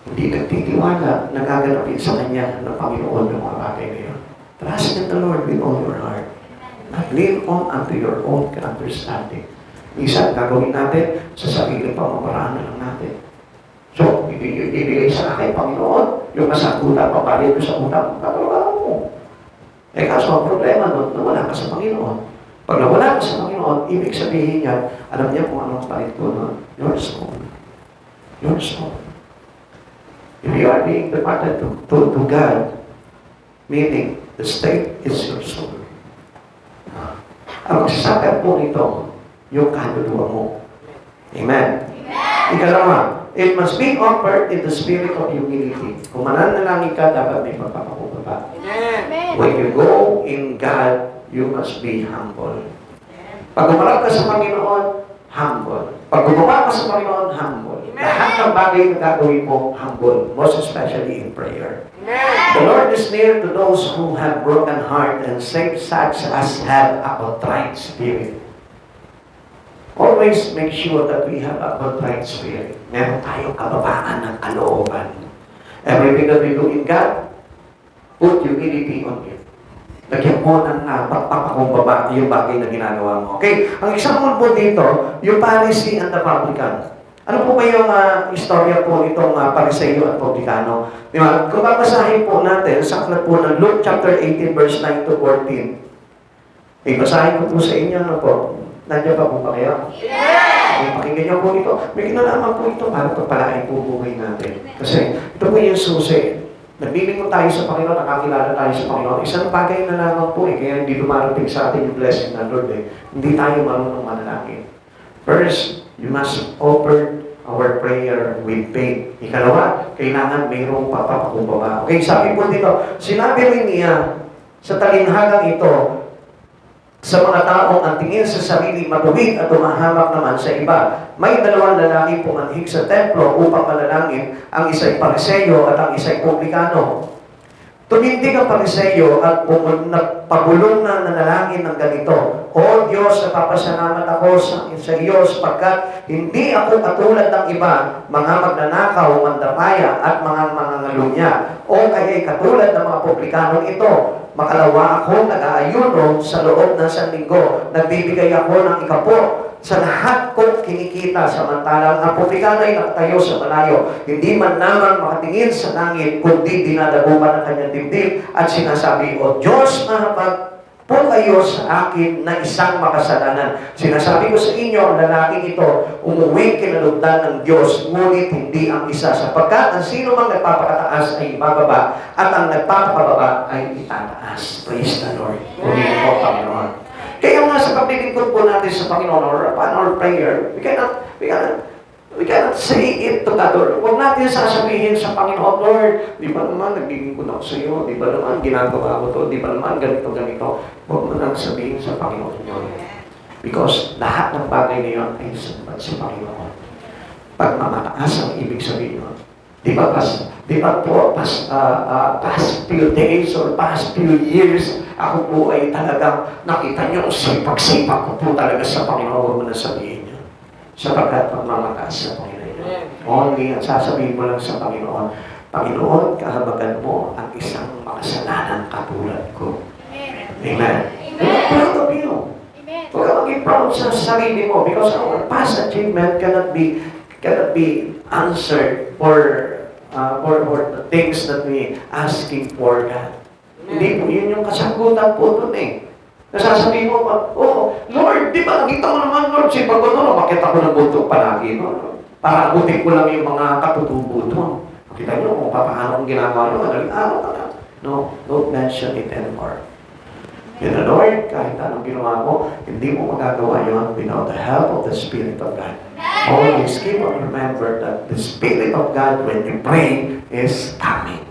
Hindi nagtitiwala na gaganapin sa Kanya ng Panginoon ng mga bagay na yun. Trust in the Lord with all your heart. Not lean on unto your own understanding. Minsan, gagawin natin sa sarili pamamaraan na lang natin. So, ibigay sa akin, Panginoon, yung kasagutan, papalit ko sa utang, katrabaho mo. Eh, kaso ang problema nun, nawala ka sa Panginoon. Pag nawala ka sa Panginoon, ibig sabihin niya, alam niya kung anong palit ko nun. Your soul. Your soul. If you are being departed to God, meaning, the state is your soul. Ang magsasakit po nito, yung kaluluwa mo. Amen. Ikalawa, it must be offered in the spirit of humility. Kung mananalangin ka, dapat may pagpapakumbaba. When you go in God, you must be humble. Pag umarap ka sa Panginoon, humble. Pag gumawa ka sa Panginoon, humble. Lahat ng bagay na gagawin mo, humble. Most especially in prayer. The Lord is near to those who have broken heart and such as have a contrite spirit. Always make sure that we have a contrite spirit. Meron tayong kababaan ng kalooban. Everything that we do in God, put humility on it. Lagyan mo ng pagpapakumbaba yung bagay na ginagawa mo. Okay? Ang example po dito, yung Pharisee and the publican. Ano po ba yung istorya po nitong Pariseo at Publicano? Di ba? Kung babasahin po natin sa aklat po ng Luke chapter 18 verse 9 to 14. Ibasahin ko po sa inyo, ano po, nandiyan pa po ba kayo? Pakinggan niyo po ito. May kinalaman po ito para pagpalain po buhay natin. Kasi ito po yung susi. Nagbibigay tayo sa Panginoon, nakakilala tayo sa Panginoon. Isang bagay na lamang po kaya hindi dumarating sa atin yung blessing ng Lord Hindi tayo marunong manalangin. First, you must offer our prayer with faith. Ikalawa, kailangan mayroong papapakumbaba. Okay, sabi po dito, sinabi rin niya sa talinhagang ito, sa mga taong ang tingin sa sarili matuwid at tumahamak naman sa iba. May dalawang lalaki pumanhig sa templo upang manalangin, ang isa'y Pariseyo at ang isa'y Publikano. Tumindig ang Pariseyo at pabulong na nanalangin ng ganito, O Diyos, napapasalamat ako sa iyo sapagkat hindi ako katulad ng iba, mga magnanakaw, mandapaya at mga mangangalunya, o kaya'y katulad ng mga Publikanong ito. Makalawa ako, nag-aayuno sa loob ng sanlinggo. Nagbibigay ako ng ikapo sa lahat kong kinikita. Samantalang ang Publikano ay nakatayo sa malayo. Hindi man naman makatingin sa langit, kundi dinadaguman ang kanyang dibdib at sinasabi, O Diyos, mahapag po kayo sa akin na isang makasalanan. Sinasabi ko sa inyo, ang lalaking ito, umuwi kinalugdan ng Diyos, ngunit hindi ang isa. Sapagkat ang sino mang nagpapakataas ay ibababa, at ang nagpapakababa ay itataas. Praise the Lord. Purihin po, Panginoon. Kaya nga sa paglilingkod po natin sa Panginoon, or upon our prayer, we cannot say it to God. Huwag natin sasabihin sa Panginoon, Lord, di ba naman naglilingkod ako sa iyo? Di ba naman ginagawa ko to? Di ba naman ganito? Huwag mo nang sabihin sa Panginoon yun. Because lahat ng bagay na yun ay sabat sa Panginoon. Pagmamataas ang ibig sabihin nun. Di ba past few days or past few years, ako po ay talagang nakita niyo, sipag-sipag ko po talaga sa Panginoon. Huwag mo nang sabihin yun. Sapagkat pagmamataas sa Panginoon. Only ang sasabihin mo lang sa Panginoon, Panginoon, kahabagan mo ang isang makasalanan katulad ko. Amen. Proud of you. Huwag ka maging proud sa sarili mo because our past achievement cannot be answered for the things that we asking for God. Hindi po, yun yung kasagutan po dun eh. Nasasabihin mo, oh, Lord, di ba nakita mo naman, Lord, sipag ko doon, bakit ako nabuntok palagi, no? Para abutin ko lang yung mga katutubo doon. Makita nyo kung paano kong ginagawa nyo, madaling araw ka na. No, don't mention it anymore. You know, Lord, kahit anong ginawa mo, hindi mo magagawa yun without the help of the Spirit of God. Always keep on remember that the Spirit of God, when you pray, is coming.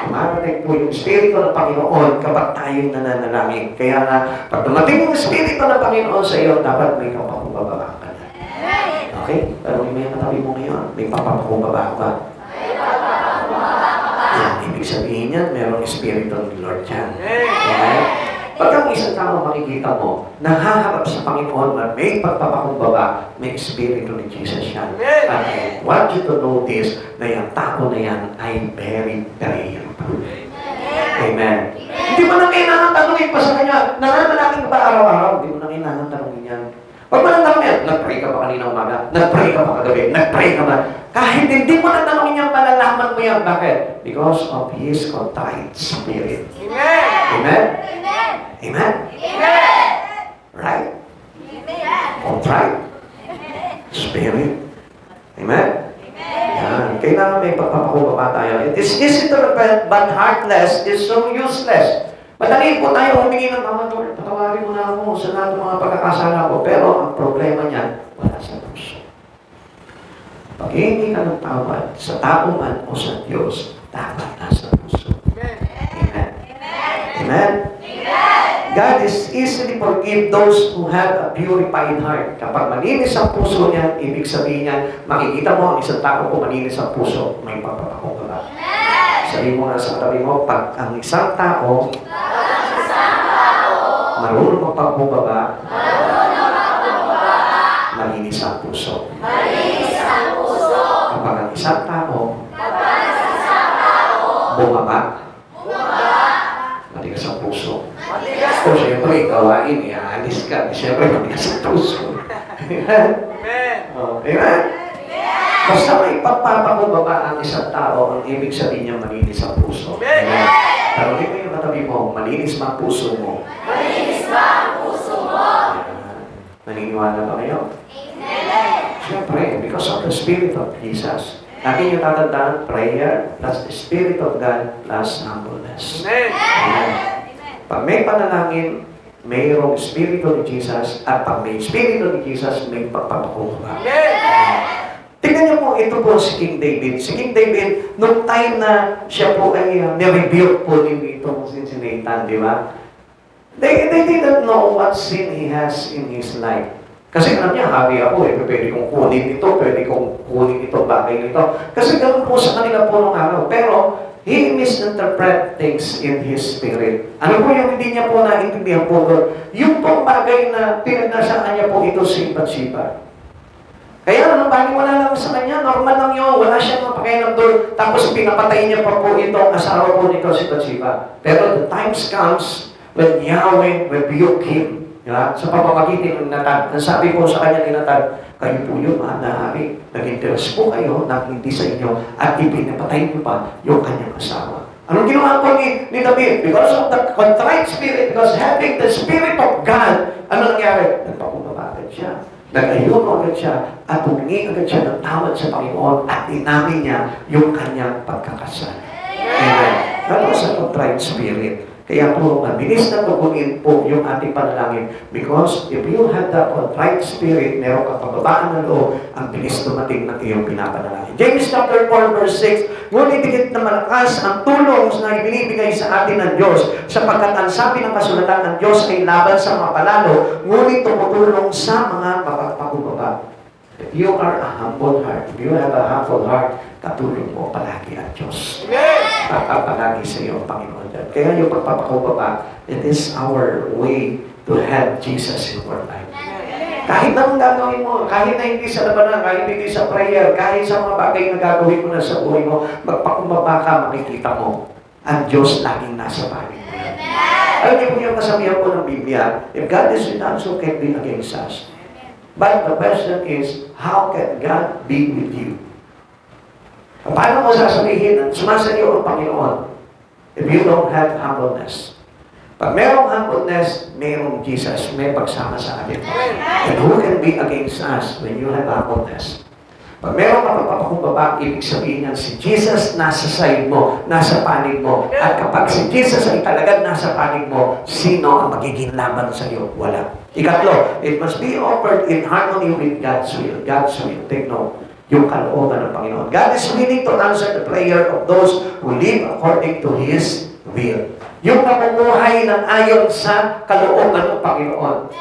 Dumarating po yung Espiritu ng Panginoon kapag tayo nananalangin. Kaya nga, pag dumating yung Espiritu ng Panginoon sa iyo, dapat may kapakumbaba ka na. Okay? Pero may katabi mo ngayon, may papakumbaba ka ba? Yan, ibig sabihin yan, merong Espiritu ng Lord dyan. Okay? Pag ang isang tao makikita mo, nahaharap sa Panginoon na may pagpapakumbaba, may Espiritu ni Jesus yan. At I want you to notice na yung tao na yan ay very prayerful. Amen. Hindi mo na kailangan tanongin pa sa kanya, nananalangin ba araw-araw? Hindi mo na kailangan tanongin yan. Pag mananong yan, nag-pray ka ba kanina umaga? Nag-pray ka ba kagabi? Nag-pray ka ba? Kahit hindi mo na tanongin yan, malalaman mo yan. Bakit? Because of His contrite spirit. Amen. Amen? Amen. Amen? Amen. Right? Amen. Contrite spirit. Amen? Yan. Kailangan may pagpapakumbaba tayo. It is easy to repent, but heartless is so useless. Madali po tayo humingi ng mga Lord, patawarin mo na ako sa lahat ng mga pagkakasala ko. Pero ang problema niyan, wala sa puso. Pag hindi ka ng tawad sa tao man o sa Diyos, dapat nasa puso. Amen. Amen. God is easily forgive those who have a purified heart. Kapag malinis ang puso niya, ibig sabihin niya, makikita mo ang isang tao kung malinis ang puso, may pagpapakumbaba. Sabi mo nga sa katabi mo, pag ang isang tao marunong magpakumbaba, malinis ang puso. Kapag ang isang tao bumaba, matigas ang puso. O siyempre, gawain, ialis ka. Siyempre, matigas ang puso. Amen? Amen? Basta may pagpapakumbaba ang isang tao, ang ibig sabihin niya malinis ang puso. Amen? Pero hindi mo yung katabi mo, malinis man puso mo. Naniniwala ba kayo? Amen. Siyempre, because of the Spirit of Jesus. Lagi niyo tatandaan, prayer plus the Spirit of God plus humbleness. Amen. Pag may panalangin, mayroong Espiritu ni Jesus, at pag may Espiritu ni Jesus, may pagpapakumbaba. Tingnan niyo po, ito po si King David. Si King David, nung time na siya po ay nirebuke po itong si Nathan, di ba? They didn't know what sin he has in his life. Kasi alam niya, hari ako eh, pwede kong kunin ito, pwede kong kunin itong bagay nito. Kasi ganoon po sa kanila po nung araw. Pero, he misinterpret things in his spirit. Ano po yung hindi niya po naintindihan po doon? Yung pong bagay na pinagnasaan niya po ito sipat-sipat. Kaya nung wala lang sa kanya, normal lang yun, wala siyang mapakainam doon. Tapos pinapatay niya pa po itong asawa po nito si Bathsheba. Pero the times comes when Yahweh rebuke him. Diba? Sa pamamagitan ng Nathan, ang sabi po sa kanya ni Nathan, kayo po yun, mahal na hari, nag-interest po kayo na hindi sa inyo at ipinapatay niyo pa yung kanyang asawa. Anong ginawa po ni David? Because of the contrite spirit, because having the Spirit of God, ano nangyari? Nagpakumbaba agad siya. Nag-ayuno agad siya at humingi agad siya ng tawad sa Panginoon at inamin niya yung kanyang pagkakasal. Amen. That was a contrite spirit. Kaya po, mabilis na tugunin po yung ating panalangin. Because if you have that contrite spirit, meron kang pababaan ng loob, ang bilis dumating ng iyong pinapanalangin. James chapter 4 verse 6, ngunit higit na malakas ang tulong na ibinibigay sa atin ng Diyos, sapagkat ang sabi ng kasulatan ng Diyos ay laban sa mga palalo, ngunit tumutulong sa mga kapagpakumbaba. If you are a humble heart, if you have a humble heart, katulong mo palagi ang Diyos. Palagi sa iyo, Panginoon. Kaya yung pagpapakumbaba, it is our way to have Jesus in our life. Kahit anong gagawin mo, kahit na hindi sa labanan, kahit hindi sa prayer, kahit sa mga bagay na gagawin mo na sa buhay mo, magpakumbaba ka, makikita mo, ang Diyos laging nasa panig mo. Alam niyo po yung kasabihan po ng Biblia, if God is with us, who can be against us? But the question is, how can God be with you? Paano mo sasabihin, sumasayo ang Panginoon if you don't have humbleness? Pag merong humbleness, merong Jesus, may pagsama sa atin. And who can be against us when you have humbleness? Pag merong kapagpapakumbaba, ibig sabihin niyan, si Jesus nasa side mo, nasa panig mo. At kapag si Jesus ay talagang nasa panig mo, sino ang magiging laban sa iyo? Wala. Ikatlo, it must be offered in harmony with God's will. God's will. Take note. Yung kalooban ng Panginoon. God is willing to answer the prayer of those who live according to His will. Yung namumuhay ng ayon sa kalooban ng Panginoon.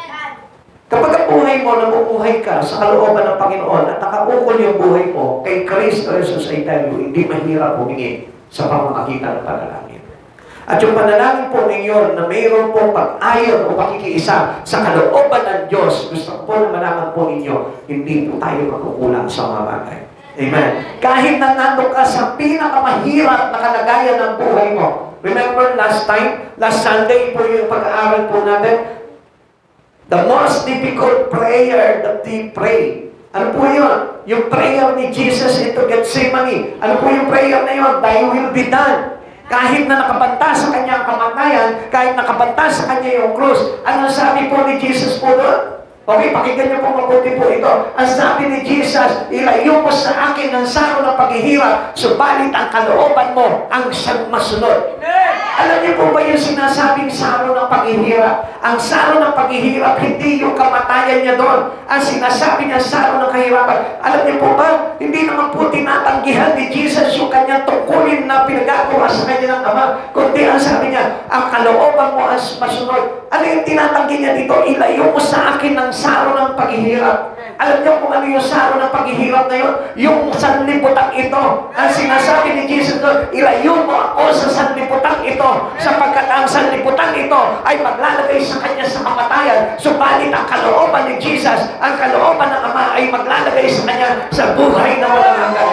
Kapag ang buhay mo, namumuhay ka sa kalooban ng Panginoon at nakaukol yung buhay mo kay Kristo Jesus ay tayo, hindi mahirap humingi sa pamamagitan ng panalangin. At yung panalangin po ninyo na mayroon pong pag-ayon o pakikiisa sa kalooban ng Diyos, gusto ko po na malaman po ninyo, hindi po tayo magkukulang sa mga bagay. Amen. Kahit na nandun ka sa pinakamahirap na kalagayan ng buhay mo. Remember last Sunday po yung pag-aaral po natin, the most difficult prayer that we pray. Ano po yun? Yung prayer ni Jesus into Gethsemane. Ano po yung prayer na yun? Thy will be done. Kahit na nakabanta sa kanyang kamatayan, kahit nakabanta sa kanya yung krus, ano sabi po ni Jesus po doon? Okay, pakinggan niyo po mabuti po ito. Ang sabi ni Jesus, ilayo mo sa akin ang saro ng paghihirap, subalit ang kalooban mo ang siyang masunod. Alam niyo po ba yung sinasabing saro ng paghihirap? Ang saro ng paghihirap, hindi yung kamatayan niya doon. Ang sinasabi niya, saro ng kahirapan. Alam niyo po ba, hindi naman po tinatanggihan ni Jesus yung kanyang tungkulin na pinagagawa sa kanya ng Ama. Kundi ang sabi niya, ang kalooban mo ang masunod. Ano yung tinatanggi niya dito? Ilayo mo sa akin ang saro ng paghihirap. Alam niyo kung ano yung saro ng paghihirap na yun? Yung sanlibutan ito. Ang sinasabi ni Jesus doon, ilayo mo ako sa sanlibutan ito, sapagkat ang sanlibutan ito ay maglalagay sa kanya sa kamatayan. Subalit ang kalooban ni Jesus, ang kalooban ng Ama ay maglalagay sa kanya sa buhay na walang hanggan.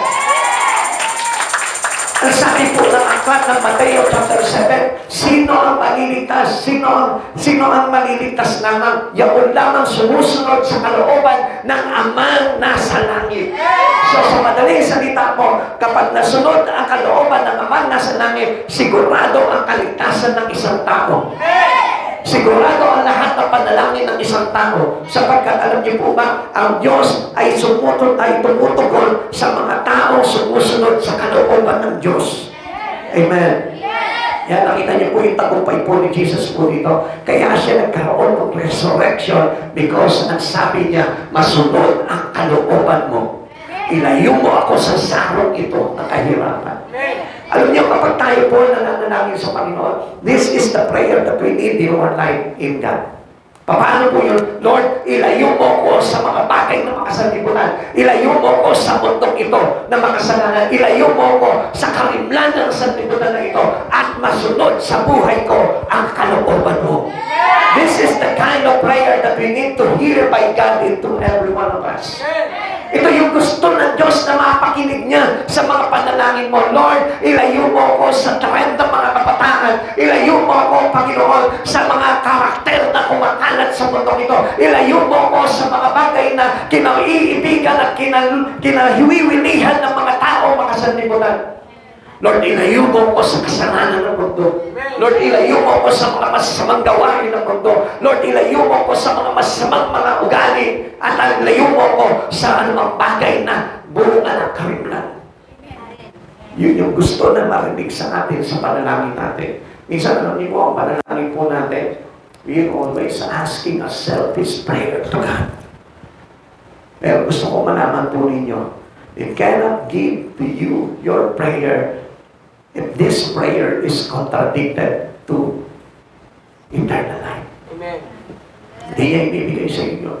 Ang sabi po ng aklat ng Mateo chapter 7, sino ang maliligtas? Sino ang maliligtas lamang? Yaon lamang sumusunod sa kalooban ng Amang nasa langit. So sa madaling salita po, kapag nasunod ang kalooban ng Amang nasa langit, sigurado ang kaligtasan ng isang tao. Sigurado ang lahat ng panalangin ng isang tao, sapagkat alam niyo po ba, ang Diyos ay tumutugon sa mga tao sumusunod sa kalooban ng Diyos. Amen. Yan, nakita niyo po yung tagumpay po ni Jesus po dito. Kaya siya nagkaroon ng resurrection because ang sabi niya, masunod ang kalooban mo. Ilayo mo ako sa sarong ito na kahirapan. Alam niyo, kapag tayo po nananalangin sa Panginoon, this is the prayer that we need in our life in God. Paano po yun? Lord, ilayo mo ko sa mga bagay na makasanlibutan. Ilayo mo ko sa mundong ito na makasalanan. Ilayo mo ko sa karimlan ng sanlibutan na ito at masunod sa buhay ko ang kalooban mo. This is the kind of prayer that we need to hear by God into every one of us. Ito yung gusto ng Diyos na mapakinig niya sa mga panalangin mo. Lord, ilayo mo ako sa trend ng mga kabataan. Ilayo mo ako, Panginoon, sa mga karakter na kumakalat sa mundong ito. Ilayo mo ako sa mga bagay na kinaiibigan at kinahiwiwilihan ng mga tao makasanlibutan. Lord, ilayo mo ko sa kasalanan ng mundo. Lord, ilayo mo ko sa mga masasamang gawain ng mundo. Lord, ilayo mo ko sa mga masasamang mga ugali. At ilayo mo ko sa anumang bagay na bunga ng karimlan. Yun yung gusto na marinig sa atin sa panalangin natin. Minsan, alam niyo po, ang panalangin po natin, we are always asking a selfish prayer to God. Pero gusto ko malaman po ninyo, it cannot give to you your prayer if this prayer is contradicted to eternal life. Amen. Hindi niya ibibigay sa inyo.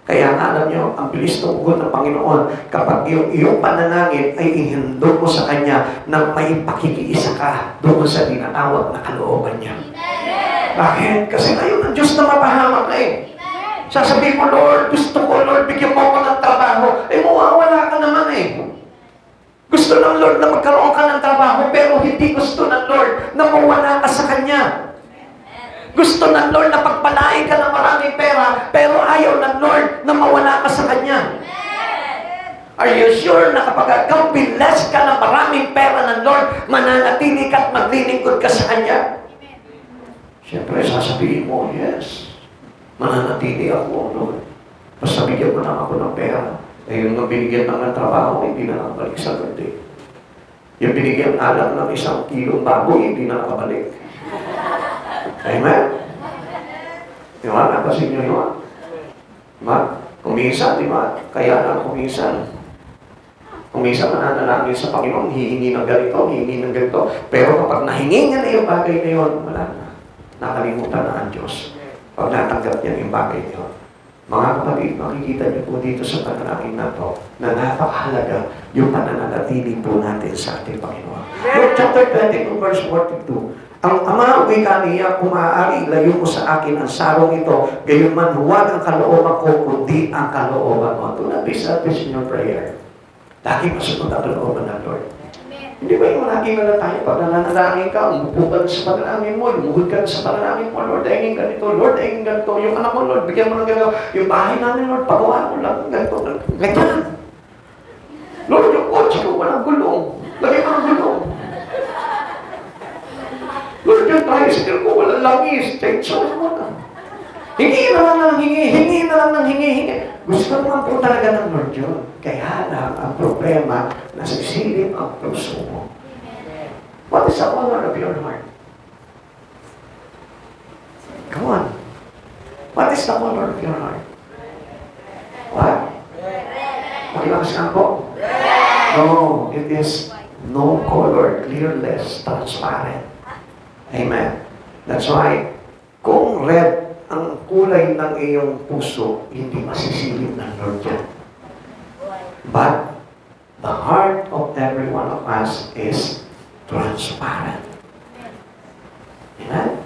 Kaya nga alam niyo, ang bilis tungkol ng Panginoon kapag yung iyong panalangin ay ihandog mo sa Kanya nang may pakikiisa ka doon sa tinatawag na kalooban niya. Bakit? Kasi ayaw ng Diyos na mapahamak ka eh. Sasabihin mo, Lord, gusto ko, Lord, bigyan mo ako ng trabaho. Eh, mawawala ka naman eh. Gusto ng Lord na magkaroon ka ng trabaho, pero hindi gusto ng Lord na mawala ka sa Kanya. Gusto ng Lord na pagpalain ka ng maraming pera, pero ayaw ng Lord na mawala ka sa Kanya. Are you sure na kapag ikaw blessed ka ng maraming pera ng Lord, mananatili ka at maglilingkod ka sa Kanya? Siyempre, sasabihin mo, yes, mananatili ako, Lord. Basta bigyan mo lang ako ng pera. Eh, yung binigyan ng trabaho, hindi na nakabalik sa Lord eh. Yung binigyan alam ng 1 kilong baboy, hindi na nakabalik. Amen? Di ba? Napasin nyo yun? Di ba? Kuminsan, di ba? Kaya lang kuminsan. Kuminsan mananalangin sa Panginoon, hihingi ng ganito, hihingi ng ganito. Pero kapag nahingi niya na yung bagay na yun, wala na. Nakalimutan na ang Diyos. Pag natanggap niya yung bagay na yun. Mga kapatid, makikita niyo po dito sa panalangin na to na napakahalaga yung pananatili po natin sa ating Panginoon. Luke chapter 22, verse 42. Ang Ama, wika niya, kung maaari, ilayo mo sa akin ang sarong ito, gayon man huwag ang kalooban ko, kundi ang kalooban mo. Do not be selfish in your prayer. Lagi masunod ang kalooban ng Lord. Hindi ba yung lagi na tayo pag nananalangin ka, umupo ka sa panalangin mo, lumuhod ka sa panalangin mo, Lord, ayingin ganito, Lord, ayingin ganito, yung anak mo, Lord, bigyan mo ng ganito, yung bahay namin, Lord, pagawa mo lang, ganito, ganyan. Lord, yung kotse ko, walang gulong, lagay mo ng gulong. Lord, yung tricycle ko, walang langis, chainsaw mo na. Hingi na lang ng hingi na lang ng hingi. Gusto naman po talaga ng Lord yun. Kaya lang, ang problema, nasa silip ang puso mo. What is the color of your heart? Come on. What is the color of your heart? What? Makilakas ka po? No, it is no color, clearless, transparent. Amen. That's why, kung red ang kulay ng iyong puso, hindi masisilip ng Lord yan. But, the heart of every one of us is transparent. Amen?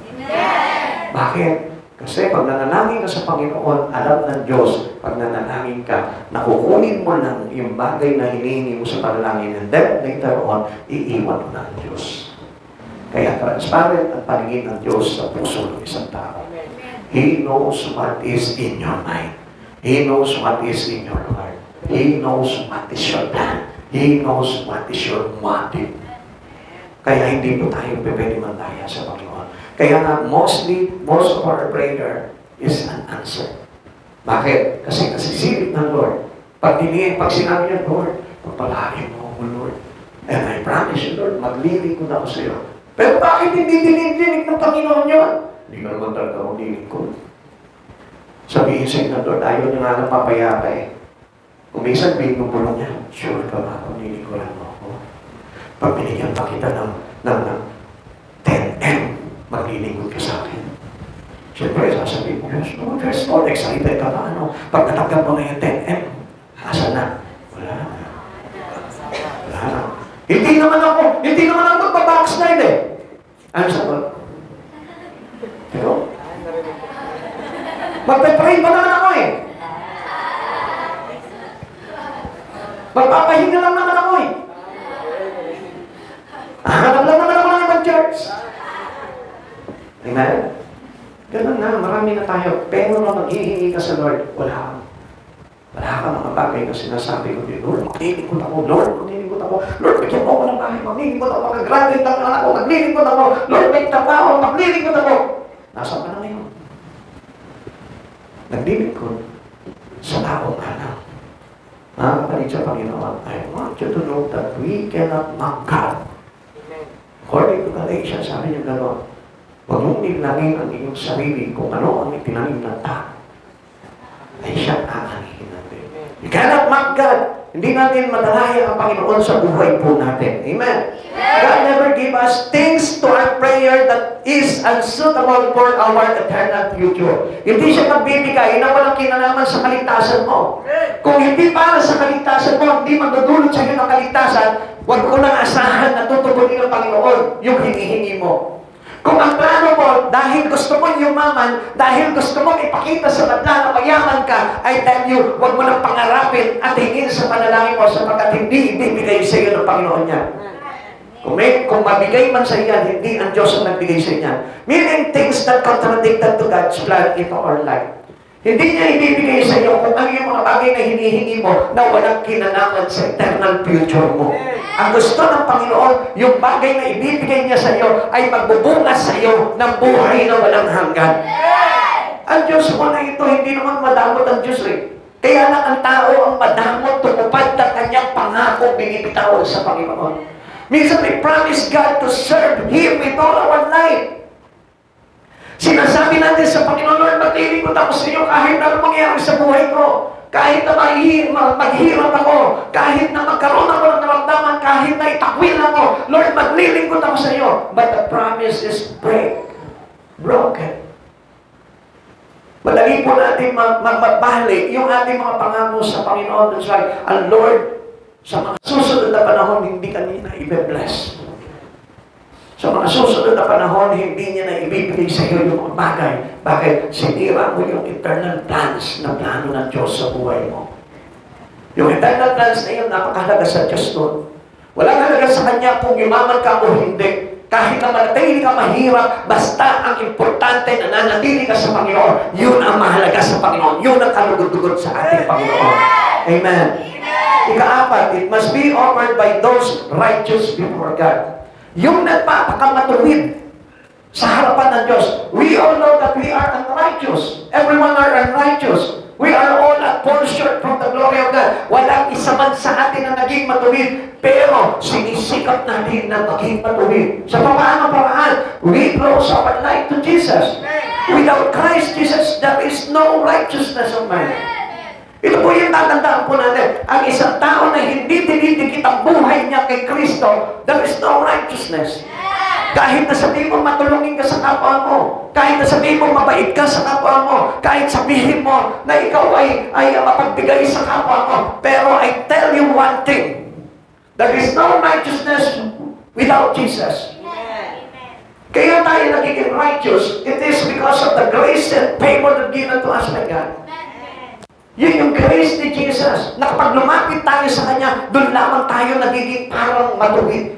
Bakit? Kasi pag nanalangin ka sa Panginoon, alam ng Diyos, pag nanalangin ka, nakukunin mo lang yung bagay na hinihingi mo sa panalangin, and then later on, iiwan mo ng Diyos. Kaya transparent ang paningin ng Diyos sa puso ng isang tao. He knows what is in your mind. He knows what is in your heart. He knows what is your plan. He knows what is your motive. Kaya hindi po tayo pwede mandaya sa Panginoon. Kaya nga, most of our prayer is unanswered. Bakit? Kasi nasisilip ng Lord. Pag sinabi niya, Lord, pagpalain mo ako, Lord. And I promise you, Lord, maglilingkod ako sa iyo. Pero bakit hindi dinidinig ng Panginoon yun? Hindi ka naman talaga akong lilingkod. Sabihin sa inyo, Lord, ayaw niya nga ng papayapa eh. Kung minsan, binubulong niya, sure ka ba kung lilingkodan mo ako? Pag binigyan pa kita ng 10M, maglilingkod ka sa akin. Siyempre, sasabihin mo, yes, Lord, yes, Lord, excited ka ba? Ano? Pag natanggap mo na yung 10M, asan na? Wala na. Wala na. Hindi naman ako magbabackslide eh. Ano sagot? Pero, magpe-pray pa naman ako eh. Magpapahinga lang naman ako eh. Hanap lang naman ako ng ibang church. Amen? Ganun na, marami na tayo. Pero na maghihingi ka sa Lord, wala ka mga bagay na sinasabi ko din, Lord, maglilingkod ako, Lord, maglilingkod ako, Lord, bigyan mo ako ng bahay, maglilingkod ako, mag-graduate ng anak ko, maglilingkod ako, Lord, may trabaho, maglilingkod ako. Nasaan ka na ngayon? Naglilingkod sa taong anak. Mga kapatid sa Panginoon, I want you to know that we cannot mock God. According to Galatians, sabi niya gano'n, huwag mong nilangin ang iyong sarili kung ano ang itinanim ng tao, ay siya kakanihin natin. You cannot mock God. Hindi natin madalaya ang Panginoon sa buhay po natin. Amen? God never give us things to our prayer that is unsuitable for our eternal future. Hindi siya magbibigay na walang kinalaman sa kaligtasan mo. Kung hindi para sa kaligtasan mo, hindi magdudulot sa iyo ng kaligtasan, huwag ko nang asahan na tutugunin ng Panginoon yung hinihingi mo. Kung ang plano mo, dahil gusto mo yumaman, dahil gusto mo ipakita sa madla na mayaman ka, I tell you, huwag mo nang pangarapin at hingin sa panalangin mo sapagkat hindi ibibigay sa iyo ng Panginoon niya. Kung mabigay man sa iyan, hindi ang Diyos ang nagbigay sa iyan. Meaning things that contradicted to God's plan in our life. Hindi niya ibibigay sa iyo kung ano yung mga bagay na hinihingi mo na walang kinalaman sa eternal future mo. Ang gusto ng Panginoon, yung bagay na ibibigay niya sa iyo ay magbubungas sa iyo ng buhay na walang hanggan. Ang Diyos mo na ito, hindi naman madamot ang Diyos eh. Kaya lang ang tao ang madamot, tumupad ng kanyang pangako, binibitawan sa Panginoon. Minsan we promise God to serve Him with all our life. Sinasabi natin sa Panginoon, Lord, maglilingkod ako sa iyo kahit na mangyari sa buhay ko. Kahit na maghirap ako, kahit na magkaroon ako ng naramdaman, kahit na itakwil ako, Lord, maglilingkod ako sa iyo. But the promise is broken. Madali po natin magbalik yung ating mga pangako sa Panginoon. That's why, ang Lord, sa mga susunod na panahon, hindi kanina i-bless. Sa mga susunod na panahon, hindi niya na ibibigay sa iyo yung mga bagay. Bakit? Sinira mo yung eternal plans na plano ng Diyos sa buhay mo. Yung eternal plans na yun, napakahalaga sa Diyos doon. Walang halaga sa Kanya kung yumaman ka o hindi. Kahit na manatili ka mahirap, basta ang importante na nanatili ka sa Panginoon, yun ang mahalaga sa Panginoon. Yun ang kalugod-dugod sa ating Panginoon. Amen. Ika-apat, it must be offered by those righteous before God. Yung nagpapakamatuwid sa harapan ng Diyos. We all know that we are unrighteous. Everyone are unrighteous. We are all a fall short from the glory of God. Walang isa man sa atin na naging matuwid. Pero sinisikap natin na maging matuwid. Sa paano paraan, we close our life to Jesus. Without Christ Jesus, there is no righteousness of man. Ito po yung tatandaan po natin. Ang isang tao na hindi dinidikit ang buhay niya kay Kristo, there is no righteousness. Kahit na sabihin mo matulungin ka sa kapwa mo, kahit na sabihin mo mabait ka sa kapwa mo, kahit sabihin mo na ikaw ay mapagbigay sa kapwa mo, pero I tell you one thing, there is no righteousness without Jesus. Kaya tayo nagiging righteous, it is because of the grace and favor given to us by God. Yun yung grace ni Jesus. Na kapag lumapit tayo sa Kanya, doon lamang tayo nagiging parang matuwid.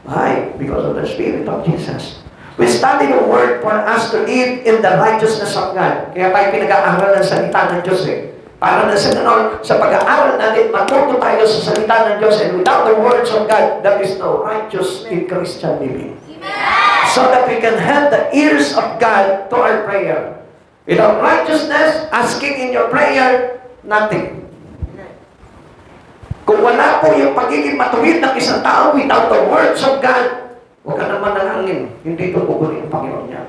Why? Because of the Spirit of Jesus. We study the Word for us to live in the righteousness of God. Kaya tayo pinag-aaral ng salita ng Diyos eh. Para na sa ganon, sa pag-aaral natin, matuto tayo sa salita ng Diyos. And without the words of God, there is no righteous in Christian living. so that we can have the ears of God to our prayer. Without righteousness, asking in your prayer, nothing. Kung wala po yung pagiging matuwid ng isang tao without the words of God, huwag ka naman nanangin. Hindi ito kukunin ang Panginoon niya.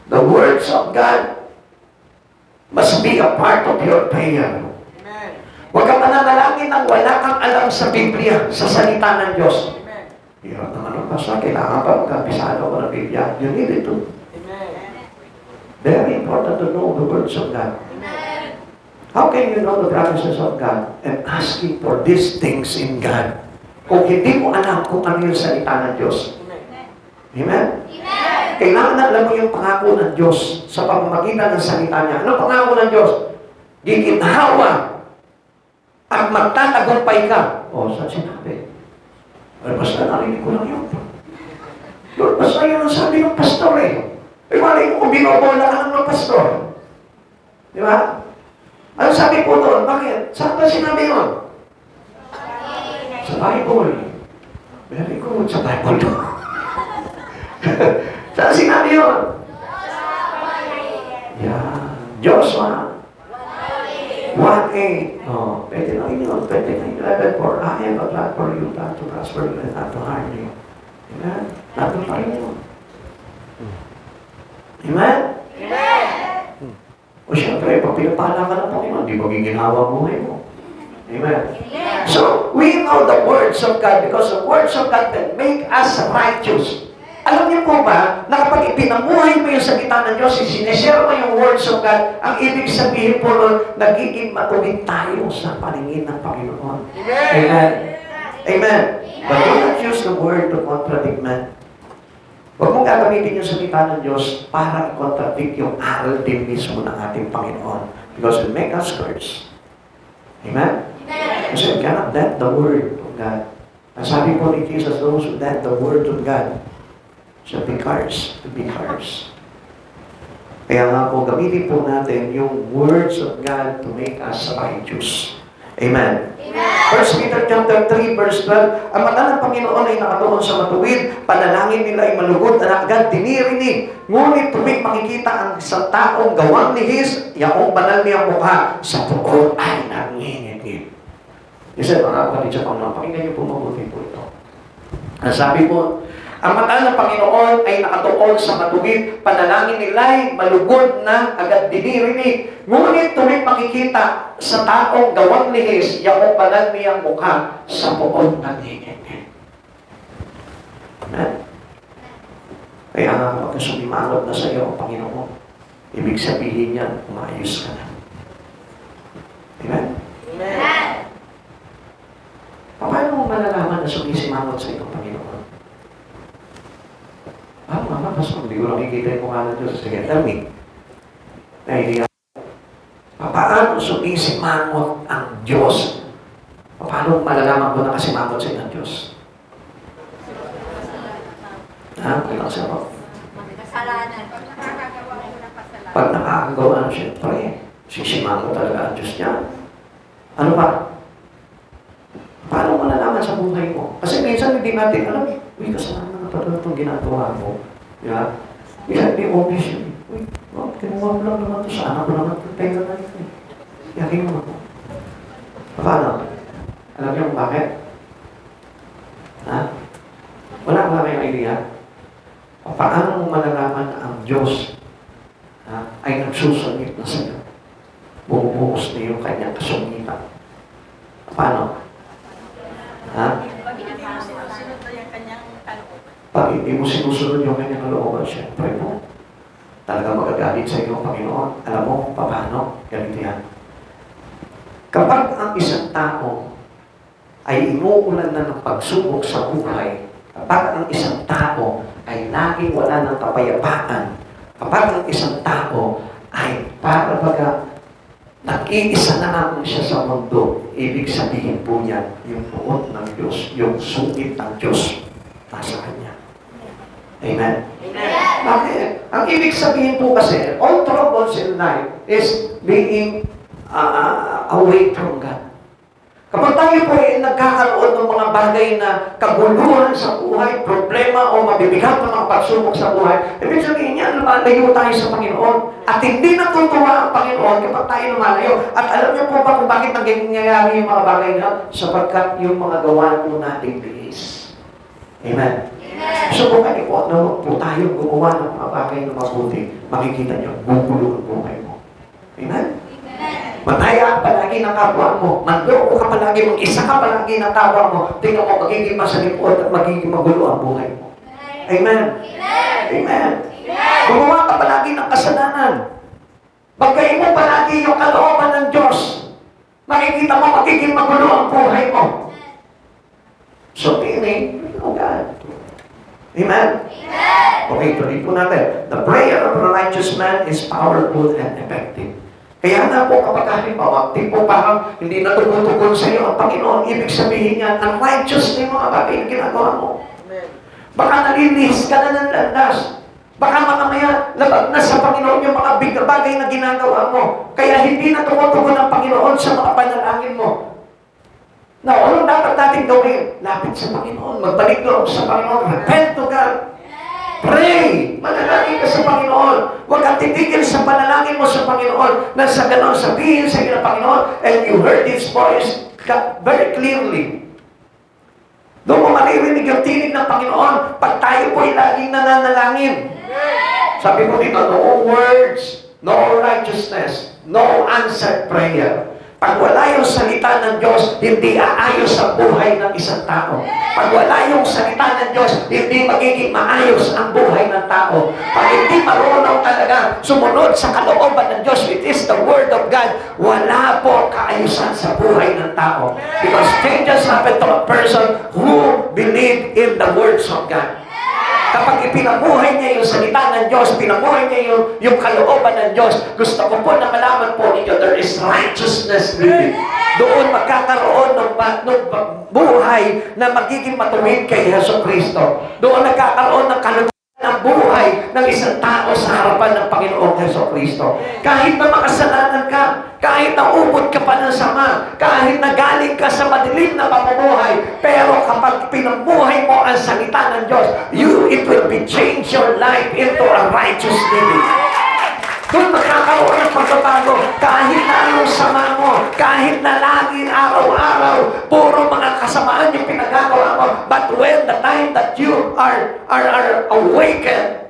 The words of God must be a part of your prayer. Huwag kang mananalangin nang wala kang alam sa Biblia, sa salita ng Diyos. Hirap naman ang basa, kailangan pa magkapisado ko ng Biblia. You need it too. Very important to know the words of God. How can you know the promises of God and asking for these things in God kung hindi mo alam kung ano yung salita ng Diyos? Amen? Kailangan na alam mo yung pangako ng Diyos sa pamamagitan ng salita niya. Ano pangako ng Diyos? Giginhawa at magtatagumpay ka. O, saan sinabi? Ay, basta narinig ko lang yun. Lord, basta yun ang sabi ng pastor eh. Eh, malay mo kung binobola ka lang ng pastor. Di ba? Ano sabi po doon? Bakit? Saan ba sinabi yun? Sa Bible. Very good. Sa Bible doon. Saan sinabi yun? Yeah. Joshua 1:8. Oh, pwede lang yun. Pwede lang 11. For I am a God for you, not to prosper you and not to harm you. Amen? Nato pa rin yun. Amen? O siyempre, pag pinapala ka ng Panginoon, di magiging hawa buhay mo. Amen? So, we know the words of God because the words of God that make us righteous. Alam niyo po ba, na kapag ipinamuhay mo yung salita ng Diyos, sinishare mo yung words of God, ang ibig sabihin po nun, nagiging matuwid tayo sa paningin ng Panginoon. Amen? Amen? But do not use the word to contradict man. Huwag mong gagamitin yung salita ng Diyos para i-contradict yung aral din mismo ng ating Panginoon. Because it make us curse. Amen? Kasi you cannot doubt the word of God. Ang sabi po ni Jesus, those who doubt the word of God shall be cursed, to be cursed. Kaya nga po, gamitin po natin yung words of God to make us righteous. Amen. 1 Peter chapter 3 verse 12, ang mata ng Panginoon ay nakatuon sa matuwid, panalangin nila ay malugod na agad dinirinig. Ngunit tuwing makikita ang isang taong gawang lihis, yaong banal niyang mukha, sa puot ay nanginginig. Kasi mga kapatid sa Panginoon, pakinggan niyo po mabuti po ito. Ang sabi po, ang mata ng Panginoon ay nakatuon sa matuwid, panalangin nila ay malugod na agad dinirinig. Ngunit tuwing makikita sa taong gawang lihis, yaong banal niyang mukha, sa puot nanginginig. Amen? Kaya nga kapag sumimangot na sa iyo ang Panginoon, ibig sabihin yan, umayos ka na. Amen? Amen. Paano mo malalaman na sumisimangot sa iyo ang Panginoon? Mama, pastor, hindi ko nakikita yung mukha ng Diyos. Sige, tell me. Nahihiya. Paano sumisimangot ang Diyos? Paano malalaman ko na kasimangot sa inyo ang Diyos? Ha? Kailangan siya po. Kasalanan. Pag nakakagawa, siyempre, sisimangot talaga ang Diyos niya. Ano pa? Paano malalaman sa buhay mo? Kasi minsan hindi natin alam, uy, kasalanan na pala itong ginagawa mo. Yeah? Minsan hindi obvious yun. Uy, kinuha mo lang naman ito sa anak ko naman ito. Pera na ito. Yakin mo ako. Paano? Alam niyo kung bakit? Ha? Wala ba kayong idea? Paano mo malalaman na ang Diyos ay nagsusungit na sa'yo? Bumubuhos na yung kanyang kasungitan. Paano? Ha? Pag hindi mo sinusunod yung kanyang kalooban, siyempre po, talaga magagalit sa iyo, Panginoon. Alam mo kung paano? Ganito yan. Kapag ang isang tao ay inuulan na ng pagsubok sa buhay, kapag ang isang tao ay laging wala ng kapayapaan, kapag ang isang tao ay para baga nag-iisa na naman siya sa mundo, ibig sabihin po yan, yung puot ng Diyos, yung sungit ng Diyos, nasa Kanya. Amen? Amen. Bakit? Ang ibig sabihin po kasi, all troubles in life is being away from God. Kapag tayo po ay nagkakaroon ng mga bagay na kaguluhan sa buhay, problema o mabibigat na mga pagsubok sa buhay, ibig sabihin niya, lumalayo tayo sa Panginoon. At hindi natutuwa ang Panginoon kapag tayo lumalayo. At alam niyo po ba kung bakit nangyayari yung mga bagay na? Sapagkat yung mga gawa po nating bilis. Amen. Subukan niyo po, no, po tayo gumawa ng mga bagay na mabuti. Makikita niyo, gugulo ang buhay mo. Amen? Mataya palagi ng kapwa mo. Manloko ka palagi, mag-isa ka palagi ng kapwa mo. Tingnan mo, magiging masalikod at magiging magulo ang buhay mo. Amen? Amen? Gumawa ka palagi ng kasalanan. Bagay mo palagi yung kalooban ng Diyos. Makikita mo, magiging magulo ang buhay mo. So, tingin, oh God. Amen? Okay, tuloy po natin. The prayer of a righteous man is powerful and effective. Kaya nga po kapag halimbawa, di po parang hindi na tumutugon sa iyo ang Panginoon, ibig sabihin niya, unrighteous na yung mga bagay na ginagawa mo. Baka nalinis ka na ng landas. Baka mamaya labag na sa Panginoon yung mga bagay na ginagawa mo. Kaya hindi na tumutugon ang Panginoon sa mga panalangin mo. Now, anong dapat natin gawin? Lapit sa Panginoon, magbalik loob sa Panginoon, repent to God. Pray! Manalangin ka sa Panginoon. Huwag kang titigil sa panalangin mo sa Panginoon na sa ganon sabihin sa iyo ng Panginoon, and you heard His voice very clearly. Doon mo maririnig yung tinig ng Panginoon pag tayo po'y laging nananalangin. Sabi mo dito, no words, no righteousness, no answered prayer. Pag wala yung salita ng Diyos, hindi aayos ang buhay ng isang tao. Pag wala yung salita ng Diyos, hindi magiging maayos ang buhay ng tao. Pag hindi marunong talaga sumunod sa kalooban ng Diyos, which is the Word of God, wala po kaayusan sa buhay ng tao. Because changes happen to a person who believe in the words of God. Kapag ipinabuhay niya yung salita ng Diyos, pinabuhay niya yung kalooban ng Diyos, gusto ko po na malaman po ninyo, there is righteousness living. Doon magkakaroon ng buhay na magiging matuwid kay Jesucristo. Doon nagkakaroon ng kalooban ng buhay ng isang tao sa harapan ng Panginoong Jesucristo. Kahit na makasalanan ka, kahit na ubod ka pa ng sama, kahit na galing ka sa madilim na pamumuhay, pero kapag pinabuhay mo ang salita ng Diyos, it will be change your life into a righteous living. Doon magkakaroon ng pagbabago, kahit na anong sama mo, kahit na laging araw-araw, puro mga kasamaan yung pinagagawa mo, but when the time that you are awakened,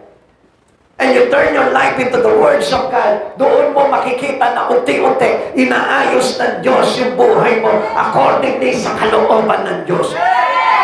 and you turn your life into the words of God, doon mo makikita na unti-unti, inaayos ng Diyos yung buhay mo accordingly sa kalooban ng Diyos.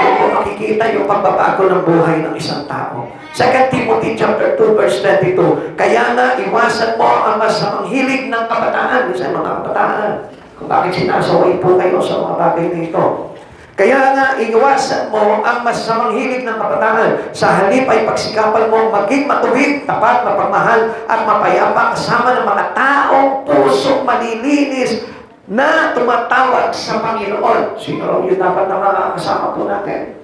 Doon mo makikita yung pagbabago ng buhay ng isang tao. 2 Timothy chapter 2 verse 22, kaya na iwasan mo ang masamang hilig ng kabataan. Sa mga kabataan, kung bakit sinasaway po kayo sa mga bagay nito. Kaya nga, iwasan mo ang masamang hilig ng kabataan. Sa halip ay pagsikapan mo maging matuwid, tapat, mapagmahal, at mapayapa kasama ng mga taong pusong malilinis na tumatawag sa Panginoon. Sino yung dapat na makakasama po natin?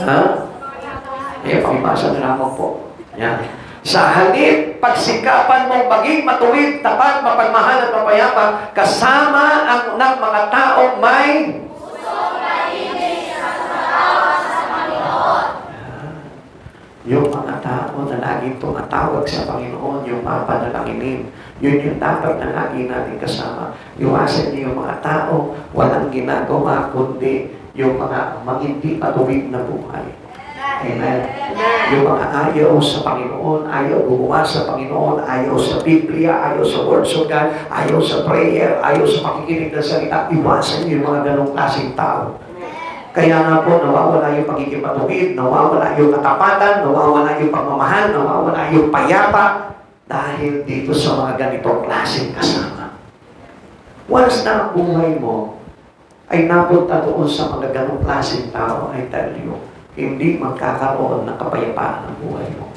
Ha? Pakibasa na lamang po. Yan. Sa halip, pagsikapan mong maging matuwid, tapat, mapagmahal at mapayapa, kasama ng mga taong may pusong malinis na tumatawag sa Panginoon. Yung mga tao na laging tumatawag sa Panginoon, yung papanalanginin, yun yung dapat na lagi natin kasama. Iwasan niyo yung mga tao, walang ginagawa, kundi yung mga hindi matuwid na buhay. Amen. Yung mga ayaw sa Panginoon, ayaw gumawa sa Panginoon, ayaw sa Biblia, ayaw sa words of God, ayaw sa prayer, ayaw sa pakikinig ng salita, iwasan niyo yung mga ganong klaseng tao. Kaya nga po, nawawala yung pagiging matuwid, nawawala yung katapatan, nawawala yung pagmamahal, nawawala yung payapa, dahil dito sa mga ganitong klaseng kasama. Once na ang buhay mo ay napunta doon sa mga ganong klaseng tao, I tell you, hindi magkakaroon ng kapayapaan ng buhay mo.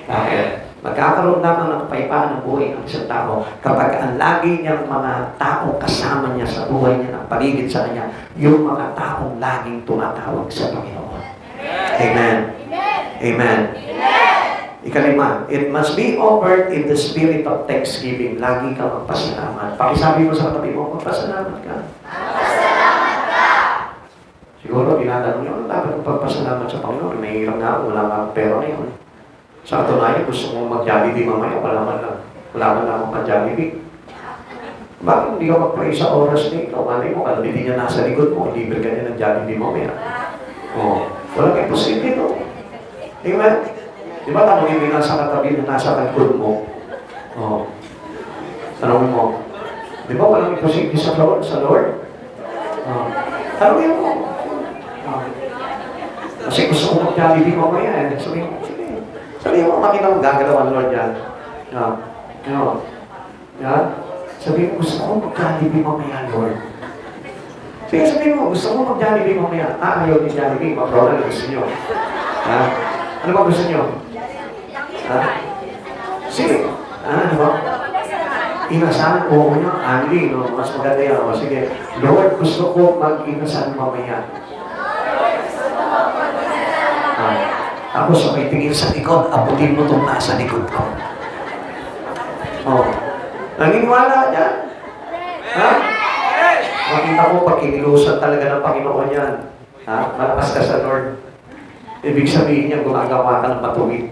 Dahil magkakaroon lamang ng kapayapaan ng buhay ng isang tao kapag ang lagi niyang mga taong kasama niya sa buhay niya, ng paligid sa kanya, yung mga taong laging tumatawag sa Panginoon. Amen. Amen. Ikalima, it must be offered in the spirit of thanksgiving. Lagi kang magpasalamat. Pakisabi mo sa katabi mo, magpasalamat ka. Siguro, tinatanong niyo, ano dapat kong pagpasalamat sa Panginoon? Nahihirap na ako, wala nga akong pera ngayon. Sa katunayan, gusto mong mag-Jollibee mamaya, wala man lang akong pa-Jollibee. Bakit hindi ka mag-pray sa oras nito? Malay mo, kalabiti niya nasa likod mo, libre ka niya ng Jollibee mamaya. Walang imposible, no? Amen? Di ba tanongin mo yung nasa katabi na nasa likod mo? Tanongin mo, di ba walang imposible sa Lord? Tanongin mo. Kasi gusto ko mag-Jollibee mamaya eh. Sabihin mo, makita mo gagalaw ang Lord yan. Sabihin mo, gusto ko mag-Jollibee mamaya, Lord. Sige, sabihin mo, gusto ko mag-Jollibee mamaya. Ayaw ni Jollibee, mag-roll gusto nyo. Ano ba gusto nyo? Sige. Ano ba? Inasal? Oo nga, Andy, no? Mas maganda yan. Sige, Lord, gusto ko mag-inasal mamaya. Tapos may tingin sa likod, abutin mo itong nasa likod ko. Naniniwala dyan? Makita mo, pag kinilusan talaga ng Panginoon yan. Malakas ka sa Lord. Ibig sabihin niya, gumagawa ka ng matuwid.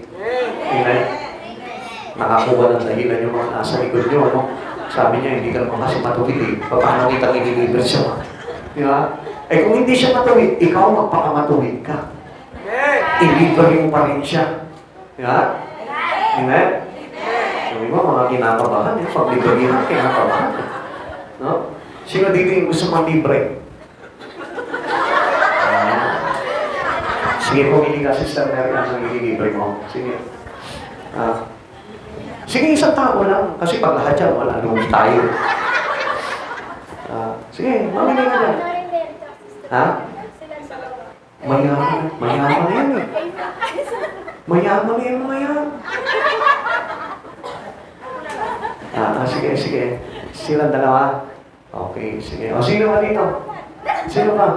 Amen? Nakakuha ng dahilan yung mga nasa likod nyo, no? Sabi niya, hindi ka naman kasi matuwid eh. Paano kita nililibre siya? Di ba? Kung hindi siya matuwid, ikaw magpakamatuwid ka. Ilibre mo pa rin siya. Di ba? Amen? Sabi mo, mga kinakabahan, pag librihan, kinakabahan. No? Sino dito yung gusto mong libre? Sige, pumili ka, Sister Mary, ang nililibre mo. Sige. Sige, isang tao lang. Kasi pag lahat yan, wala nung tayo. Sige, mamili ka dyan. Mayaman yan eh. Mayaman yan mga yan. Sige. Silang dalawa. Okay, sige. Sino ka dito? Sino ka?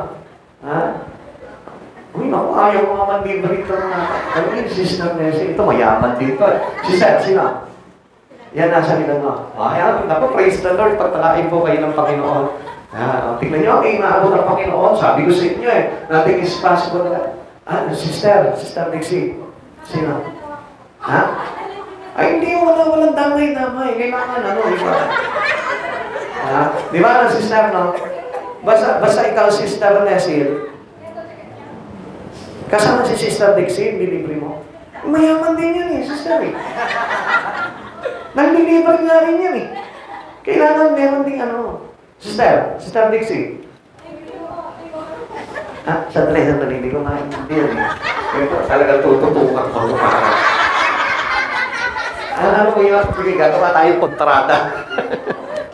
Uy, naku, ayaw mga manlibre ito na. Ano yung Sister Nessie? Ito, mayaman dito. Sister, sino? Yan, nasa likod mo. Ayan, naku, praise the Lord. Pagpalain po kayo ng Panginoon. Tignan nyo, inaabot ng Panginoon. Sabi ko sa inyo eh, nothing is possible na. Sister Dixie. Sino? Ay, hindi, walang damay-damay. Kailangan, iba. Di ba, Sister, no? Basta ikaw, Sister Nessie, kasama si Sister Dixie, nilibre mo. Mayaman din yan eh, Sister eh. Naglilibre nga rin yan eh. Kailangan meron din Sister Dixie. Sandali, hindi ko maintindihan yan eh. Ito, talagang tututukan ko. Ano po yun? Sige, gagawa tayo kontrata.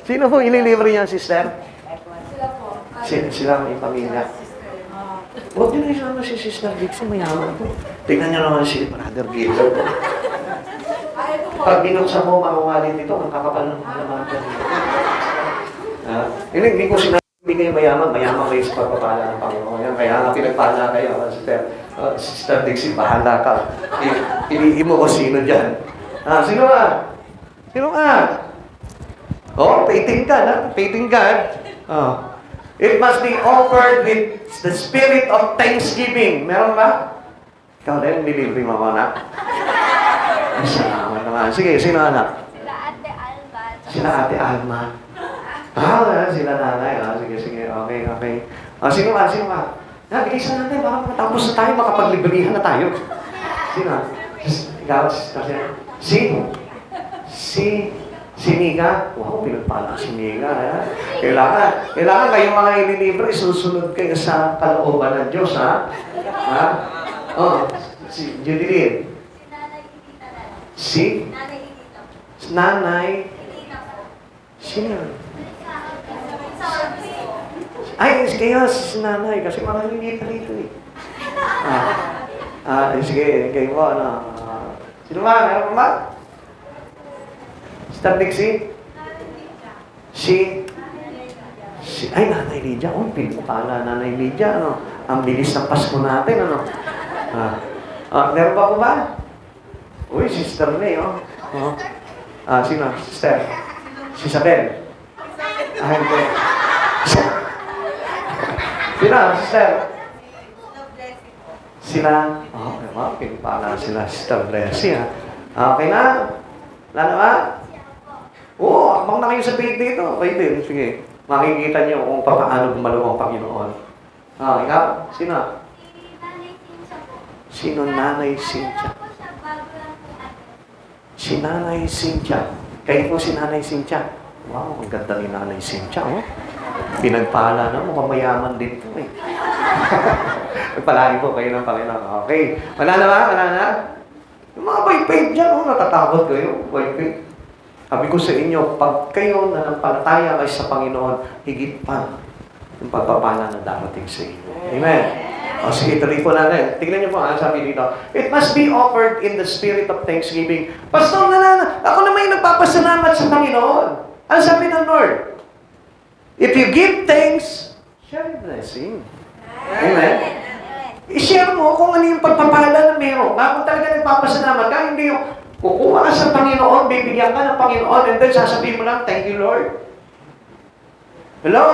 Sino po ililibre niya, Sister? Sila po. Sila may pamilya. Huwag nyo na isama si Sister Dixie, mayaman po. Tingnan nyo naman si Brother Gilbert. Pag binuksan mo, makawalit ito, ang kakapal ng mga naman dyan. Hindi ko sinabi, hindi kayo mayaman kayo sa pagpapala ng Panginoon. Kaya nga pinagpala kayo, Sister Dixie, bahala ka. Piliin mo kung sino dyan. Sino ka? Sino ka? Painting ka, painting ka. It must be offered with the spirit of thanksgiving. Meron ba? Ikaw rin, nilibre mo ako, anak. Salamat naman. Sige, sino anak? Sila Ate Alma. Sila nanay. Sige. Okay. Sino ka? Bilisan natin, baka matapos na tayo, makapaglibrihan na tayo. Sino? Ikaw, sino? Si Nika? Wow, pinagpala si Nika. Kailangan kayong mga ililibre, susunod kayo sa kalooban ng Diyos, ha? Si Judy. Si Nanay. Sino? Ay, kayo, si Nanay. Kasi maraming hindi pa rito eh. Sige, kayo mo, sino ba? Meron ba? Sister Dixie? Ay, Nanay Lydia. Pinapala Nanay Lydia, Ang bilis ng Pasko natin, Meron pa po ba? Uy, Sister May, oh. Oh. Sino? Sister? Si Isabel? Hindi. Sino? Sister? Sila? Okay, wow, pinipala sila. Sister Blessing, ha? Okay na? Wala na ba? Oo, akbang na kayo sa page dito. Okay din, sige. Makikita niyo kung paano gumalaw ang Panginoon. Ikaw? Sino? Sino Nanay Cynthia? Si Nanay Cynthia. Kayo po si Nanay Cynthia. Wow, ang ganda ni Nanay Cynthia, oh. Pinagpala na, mukhang mayaman din po, eh. Magpalagi po kayo ng Panginoon. Okay. Wala na ba? Wala na? Yung mga baypay dyan, oh, natatakot kayo. Baypay. Sabi ko sa inyo, pag kayo nanampalataya kayo sa Panginoon, higit pa yung pagpapala na darating sa inyo. Amen. O sige, tuloy po natin. Tignan niyo po, sabi dito. It must be offered in the spirit of thanksgiving. Pastor, ako naman yung nagpapasalamat sa Panginoon. Ang sabi ng Lord, if you give thanks, share your blessing. Amen. I-share mo kung ano yung pagpapala na meron. Kung talaga nagpapasalamat ka, hindi yung kukuha ka sa Panginoon, bibigyan ka ng Panginoon, and then sasabihin mo lang, thank you, Lord. Hello?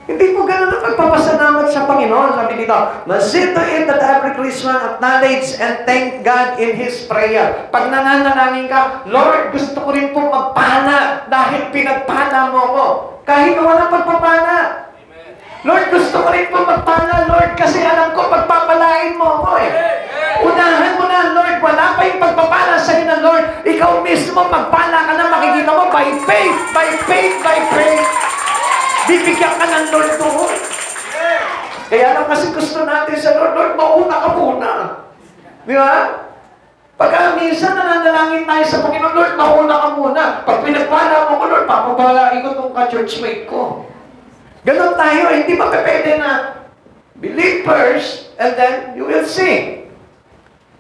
Hindi po ganun ang pagpapasalamat sa Panginoon. Sabi dito, must see to it that every Christian acknowledge and thank God in His prayer. Pag nananalangin ka, Lord, gusto ko rin po magpala dahil pinagpala mo ko. Kahit walang pagpapala. Lord, gusto ko rin po magpala, Lord, kasi alam ko pagpapalain mo ko eh. Unahan mo na, Lord, wala pa yung pagpapala sa'yo na, Lord. Ikaw mismo magpala ka na, makikita mo by faith, by faith, by faith. Bibigyan ka ng Lord doon. Kaya lang kasi gusto natin sa Lord, Lord, mauna ka muna. Di ba? Pagka minsan nananalangin tayo sa Panginoon, Lord, mauna ka muna. Pag pinagpala mo ko, Lord, papapalain ko itong ka-churchmate ko. Ganon tayo, hindi pa pwede na believe first, and then you will see.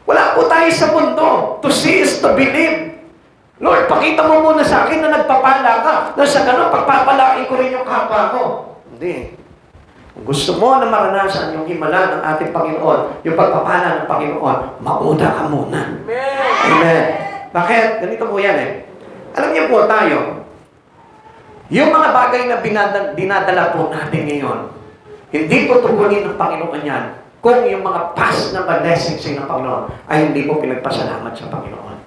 Wala po tayo sa mundo. To see is to believe. Lord, pakita mo muna sa akin na nagpapala ka. Na sa ganun, pagpapalain ko rin yung kapwa ko. Hindi. Kung gusto mo na maranasan yung himala ng ating Panginoon, yung pagpapala ng Panginoon, mauna ka muna. Amen. Amen. Bakit? Ganito po yan eh. Alam niyo po tayo, yung mga bagay na dinadala po natin ngayon, hindi po tugunin ng Panginoon yan kung yung mga past na blessings ng Panginoon ay hindi po pinagpasalamat sa Panginoon.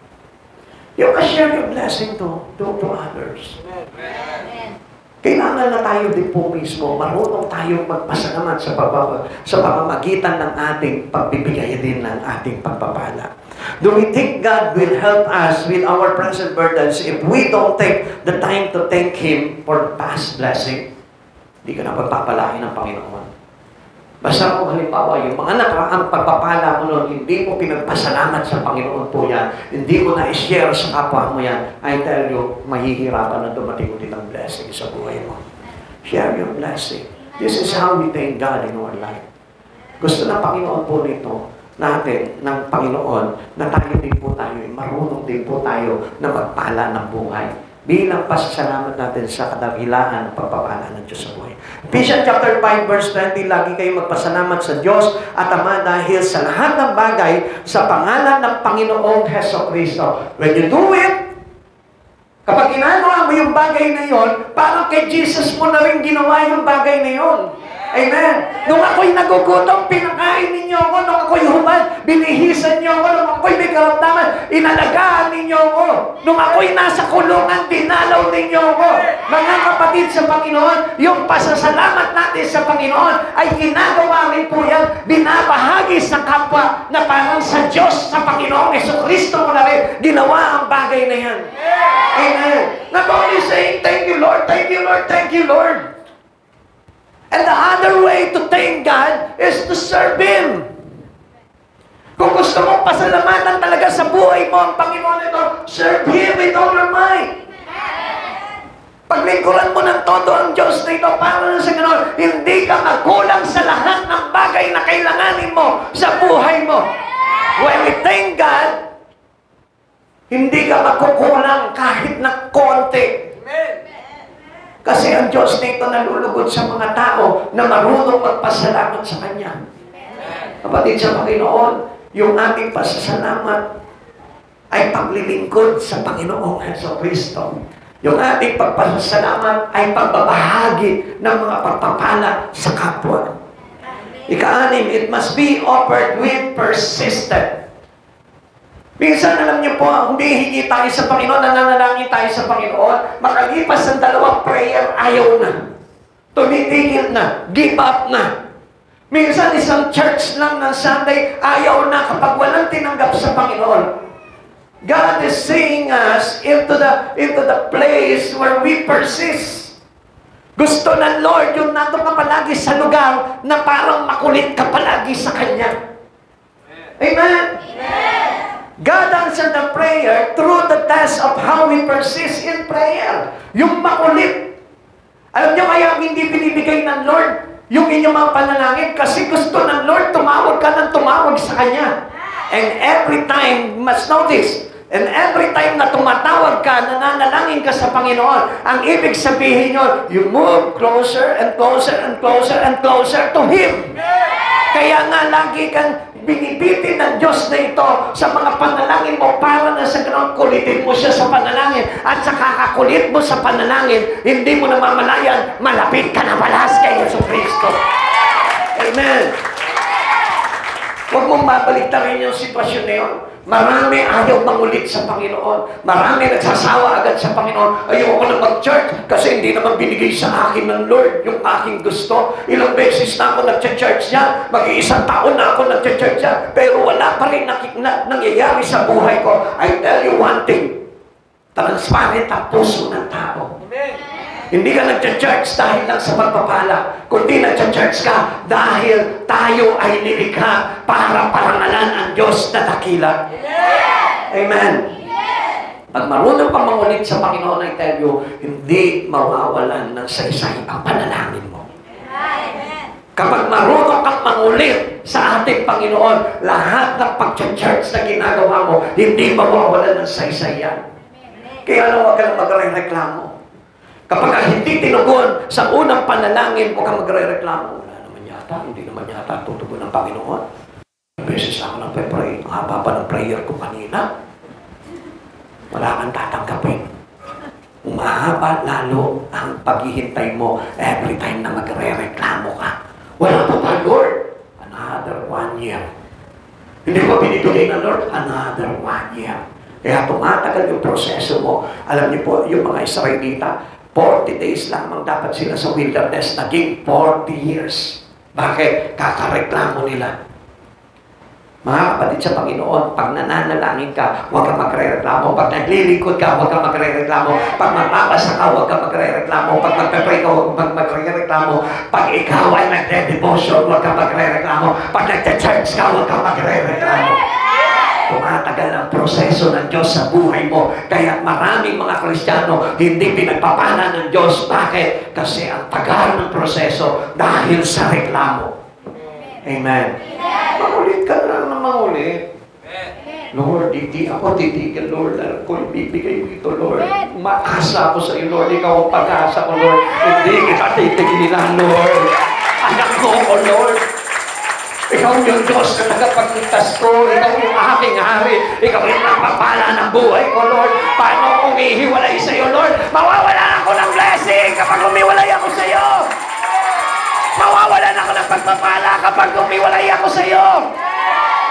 Yung share your blessing to others. Amen. Kailangan na tayo din po mismo, marunong tayong magpasalamat sa pamamagitan ng ating pagbibigay din ng ating pagpapala. Do we think God will help us with our present burdens if we don't take the time to thank Him for past blessing? Hindi ka na pagpapalain ng Panginoon. Basta kung halimbawa, yung mga nakaraang pagpapala mo nun, hindi mo pinagpasalamat sa Panginoon po yan, hindi mo na-share sa kapwa mo yan, I tell you, mahihirapan na dumating ulit ang blessing sa buhay mo. Share your blessing. This is how we thank God in our life. Gusto ng Panginoon po nito, natin, ng Panginoon, na tayo din po tayo, marunong din po tayo na magpala ng buhay. Bilang pasasalamat natin sa kadakilaan ng pagpapala ng Diyos sa buhay. Ephesians chapter 5 verse 20, lagi kayo magpasalamat sa Diyos at Ama dahil sa lahat ng bagay sa pangalan ng Panginoong Hesukristo. When you do it, kapag ginagawa mo yung bagay na yon, parang kay Jesus mo na rin ginawa yung bagay na yon. Amen. Nung ako'y nagugutom, pinakain ninyo ako. Nung ako'y humad, binihisan niyo ako. Nung ako'y may karamdaman, inalagaan ninyo ako. Nung ako'y nasa kulungan, dinalaw ninyo ako. Mga kapatid sa Panginoon, yung pasasalamat natin sa Panginoon ay ginagawa rin po yan, binabahagi sa kapwa na parang sa Diyos, sa Panginoong Jesucristo mo na rin, ginawa ang bagay na yan. Amen. Not only saying, thank you Lord, thank you Lord, thank you Lord. And the other way to thank God is to serve Him. Kung gusto mong pasalamatan talaga sa buhay mo ang Panginoon ito, serve Him with all your might. Paglingkuran mo ng todo ang Diyos na ito, para na sa ganoon, hindi ka magkulang sa lahat ng bagay na kailanganin mo sa buhay mo. When we thank God, hindi ka magkukulang kahit na konti. Amen. Kasi ang Diyos nito nalulugod sa mga tao na marunong magpasalamat sa Kanya. Kapatid sa Panginoon, yung ating pasasalamat ay paglilingkod sa Panginoong Jesucristo. Yung ating pagpasalamat ay pagbabahagi ng mga pagpapala sa kapwa. Ika-anim, it must be offered with persistence. Minsan, alam niyo po, humihingi tayo sa Panginoon, nananalangin tayo sa Panginoon, makalipas ng 2 prayer, ayaw na. Tumitigil na, give up na. Minsan, isang church lang ng Sunday, ayaw na kapag walang tinanggap sa Panginoon. God is saying us into the place where we persist. Gusto ng Lord yung nandun ka palagi sa lugar na parang makulit ka palagi sa Kanya. Amen? Amen. God answered the prayer through the test of how we persist in prayer. Yung makulit. Alam niyo kaya hindi binibigay ng Lord yung inyong mga panalangin kasi gusto ng Lord tumawag ka ng tumawag sa Kanya. And every time, must notice, and every time na tumatawag ka, nananalangin ka sa Panginoon, ang ibig sabihin nyo, you move closer and closer and closer and closer to Him. Kaya nga lagi kang binibitin ng Diyos na ito sa mga panalangin mo para na sa ganun kulitin mo siya sa panalangin at sa kakakulit mo sa panalangin, hindi mo namamalayan, malapit ka na balas kay Jesucristo. Amen. Huwag mong babaliktarin yung sitwasyon na yun. Marami ayaw mangulit sa Panginoon. Marami nagsasawa agad sa Panginoon. Ayoko na mag-church kasi hindi naman binigay sa akin ng Lord yung aking gusto. Ilang beses na ako nag-church niya. Mag-iisang taon na ako nag-church niya. Pero wala pa rin nangyayari sa buhay ko. I tell you one thing. Transparent ang puso ng tao. Amen. Hindi ka nag-church dahil lang sa pagpapala. Kundi nag-church ka dahil tayo ay nilikha para parangalan ang Diyos na dakila. Amen. Pag marunong kang mangulit sa Panginoon, I tell you, hindi mawawalan ng saysay ang panalangin mo. Kapag marunong kang mangulit sa ating Panginoon, lahat ng pag-church na ginagawa mo, hindi mawawalan ng saysay yan. Kaya lang huwag ka na magre-reklamo. Kapag hindi tinugon sa unang panalangin, huwag kang magre-reklamo. Wala naman yata, hindi naman yata tutugon ng Panginoon. Beses ako nang pray, ang haba pa ng prayer ko kanina. Wala kang tatanggapin. Umahaba lalo ang paghihintay mo every time na magre-reklamo ka. Wala pa ba, Lord? Another 1 year. Hindi ba binibigay ng Lord? Another 1 year. Kaya tumatagal yung proseso mo. Alam niyo po, yung mga Israelita, 40 days lamang dapat sila sa wilderness, naging 40 years. Bakit? Kakareklamo nila. Mga kapatid sa Panginoon, pag nananalangin ka, huwag kang magre-reklamo. Pag naglilingkod ka, huwag kang magre-reklamo. Pag magbabasa ka, huwag kang magre-reklamo. Pag magpe-pray ka, huwag kang magre-reklamo. Pag ikaw ay nagde-devotion, huwag kang magre-reklamo. Pag nagde-church ka, huwag kang magre-reklamo. Tumatagal ang proseso ng Diyos sa buhay mo. Kaya maraming mga Kristiyano hindi pinagpapala ng Diyos. Bakit? Kasi ang tagal ng proseso dahil sa reklamo. Amen. Mangulit ka lang na mangulit. Lord, hindi ako titigil, Lord. Alam ko, ibibigay mo ito, Lord. Umaasa ako sa iyo, Lord. Ikaw ang pag-asa ko, Lord. Hindi kita titigilan, Lord. Anak ko, Lord. Ikaw yung Diyos na tagapagligtas ko. Ikaw yung aking hari. Ikaw yung nagpapala ng buhay ko, Lord. Paano kung ihiwalay sa iyo, Lord? Mawawalan ako ng blessing kapag umiwalay ako sa iyo. Mawawalan ako ng pagpapala kapag umiwalay ako sa iyo.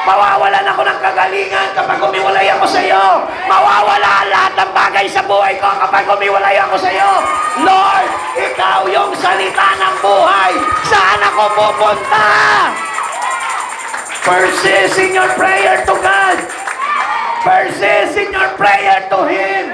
Mawawalan ako ng kagalingan kapag umiwalay ako sa iyo. Mawawala lahat ng bagay sa buhay ko kapag umiwalay ako sa iyo. Lord, ikaw yung salita ng buhay. Saan ako pupunta? Persist in your prayer to God. Persist in your prayer to Him.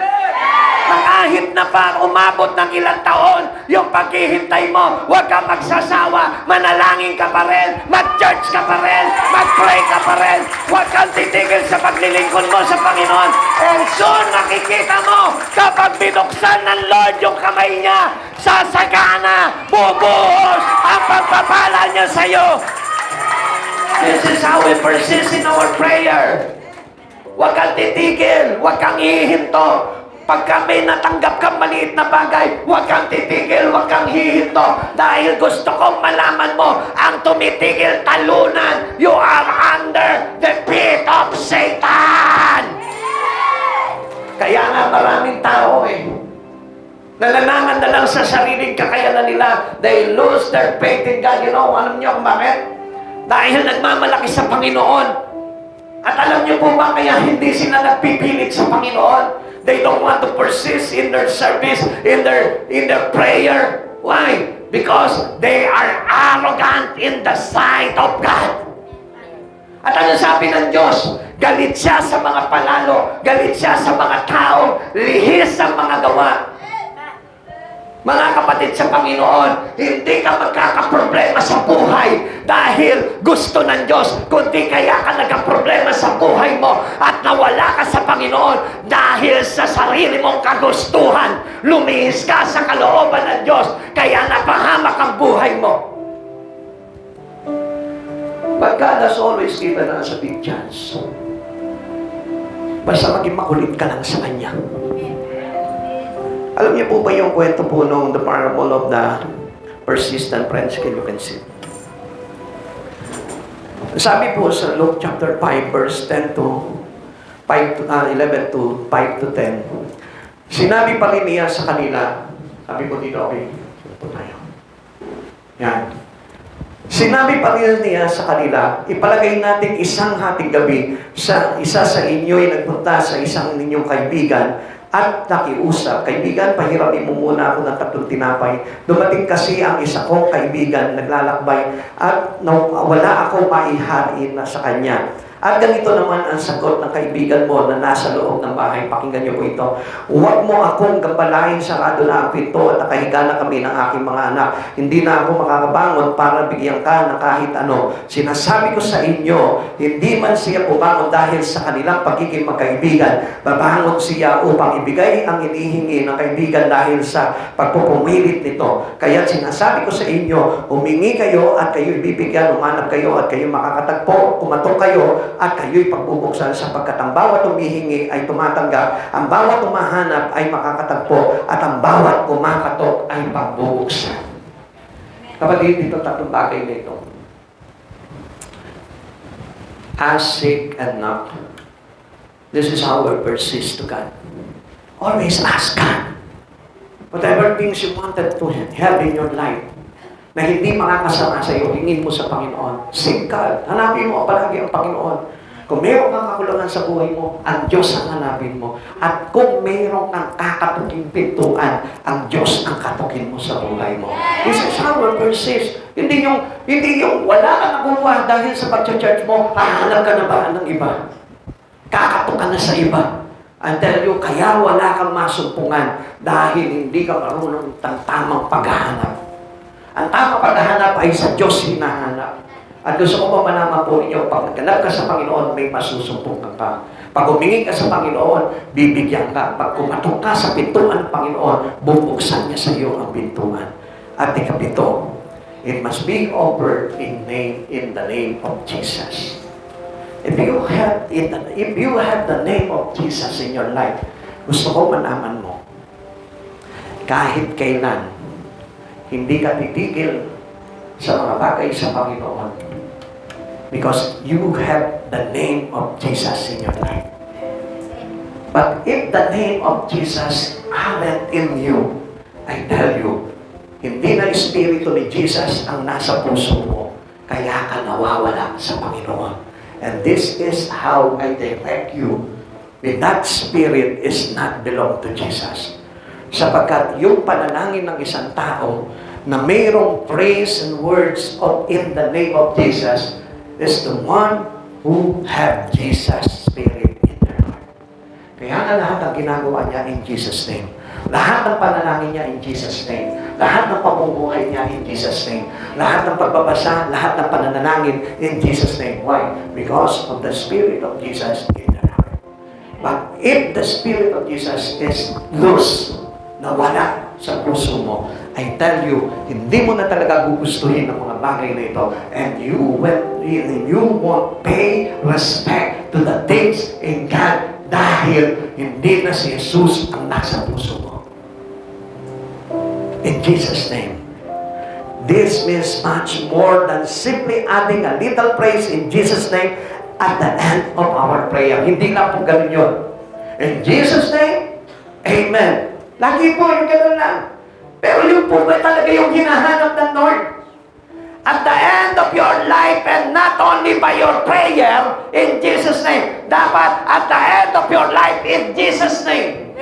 Kahit na pa umabot ng ilang taon, yung paghihintay mo, huwag kang magsasawa, manalangin ka pa rin, mag-church ka pa rin, mag-pray ka pa rin, huwag kang titigil sa paglilingkod mo sa Panginoon. And soon, makikita mo, kapag binuksan ng Lord yung kamay niya, sasagana, bubuhos ang pagpapala niya sa iyo. This is how we persist in our prayer. Huwag kang titigil, huwag kang hihinto. Pag kami natanggap kang maliit na bagay, huwag kang titigil, huwag kang hihinto. Dahil gusto kong malaman mo, ang tumitigil talunan, you are under the fear Dahil na lang sa sariling kakayanan nila, they lose their faith in God. You know, alam niyo kung bakit? Dahil nagmamalaki sa Panginoon. At alam niyo po ba kaya hindi sila nagpipilit sa Panginoon? They don't want to persist in their service, in their prayer. Why? Because they are arrogant in the sight of God. At ano sabi ng Diyos? Galit siya sa mga palalo, galit siya sa mga tao, lihis ang mga gawa. Mga kapatid sa Panginoon, hindi ka magkakaproblema sa buhay dahil gusto ng Diyos, kundi kaya ka nagkaproblema sa buhay mo at nawala ka sa Panginoon dahil sa sarili mong kagustuhan. Lumihis ka sa kalooban ng Diyos, kaya napahamak ang buhay mo. But God has always given us a big chance. Basta maging makulit ka lang sa Kanya. Alam niyo po ba yung kwento po nung the parable of the persistent friends? Can you see? Sabi po sa Luke chapter 5 verse 10 to 11 to 5 to 10. Sinabi pa rin niya sa kanila, sabi ko dito, okay, ito tayo. Yan. Sinabi pa rin niya sa kanila, ipalagay natin isang hating gabi isa sa inyo ay nagpunta sa isang ninyong kaibigan at nakiusap, kaibigan, pahiramin mo muna ako ng 3 tinapay. Dumating kasi ang isa kong kaibigan, naglalakbay, at wala akong maihain na sa kanya. At ganito naman ang sagot ng kaibigan mo na nasa loob ng bahay. Pakinggan niyo po ito. Huwag mo akong gabalain, sarado na ang pinto at nakahiga na kami ng aking mga anak. Hindi na ako makakabangon para bigyan ka ng kahit ano. Sinasabi ko sa inyo, hindi man siya bumangon dahil sa kanilang pagiging magkaibigan. Babangon siya upang ibigay ang inihingi ng kaibigan dahil sa pagpupumilit nito. Kaya sinasabi ko sa inyo, humingi kayo at kayo ibibigyan, umanap kayo at kayo makakatagpo, kumatok kayo at kayo'y pagbubuksan sapagkat ang bawat humihingi ay tumatanggap, ang bawat humahanap ay makakatagpo, at ang bawat kumakatok ay pagbubuksan. Kapatid, dito 3 bagay na ito. Ask, seek, and knock. This is how we persist to God. Always ask God. Whatever things you wanted to have in your life, na hindi makakasama sa iyo, hingin mo sa Panginoon. Seek God. Hanapin mo palagi ang Panginoon. Kung mayroon kang kakulangan sa buhay mo, ang Diyos ang hanapin mo. At kung mayroon kang kakatuking pintuan, ang Diyos ang katukin mo sa buhay mo. This is how we persist. Hindi yung wala ka nakuha dahil sa pag-church mo, hahanap ka na ba ng iba? Kakatok ka na sa iba. I tell you, kaya wala kang masumpungan dahil hindi ka marunong ng tamang paghahanap. Ang tamang paghahanap ay sa Diyos hinahanap. At gusto ko pa malaman po ninyo, pag naghanap ka sa Panginoon, may masusumpong ka. Pag humingi ka sa Panginoon, bibigyan ka. Pag kumatok ka sa pintuan ng Panginoon, bubuksan niya sa iyo ang pintuan. At ikapito, it must be offered in the name of Jesus. If you have the name of Jesus in your life, gusto ko malaman mo, kahit kailan, hindi ka titigil sa mga bagay sa Panginoon. Because you have the name of Jesus in your life. But if the name of Jesus aren't in you, I tell you, hindi na Espiritu ni Jesus ang nasa puso mo, kaya ka nawawala sa Panginoon. And this is how I direct you. With that Spirit is not belong to Jesus. Sapagkat yung panalangin ng isang tao na mayroong praise and words in the name of Jesus is the one who have Jesus Spirit in their heart. Kaya nga lahat ang ginagawa niya in Jesus' name. Lahat ng panalangin niya in Jesus' name. Lahat ng pamumuhay niya in Jesus' name. Lahat ng pagbabasa, lahat ng pananalangin in Jesus' name. Why? Because of the Spirit of Jesus in their heart. But if the Spirit of Jesus is loose, nawala sa puso mo, I tell you, hindi mo na talaga gugustuhin ang mga bagay na ito, and you won't pay respect to the things in God dahil hindi na si Jesus ang nasa puso mo. In Jesus' name. This means much more than simply adding a little praise in Jesus' name at the end of our prayer. Hindi lang po ganun yun. In Jesus' name, Amen. Lagi po yung ganun lang. Pero yun po ba talaga yung hinahanap ng Lord? At the end of your life, and not only by your prayer, in Jesus' name. Dapat at the end of your life, in Jesus' name.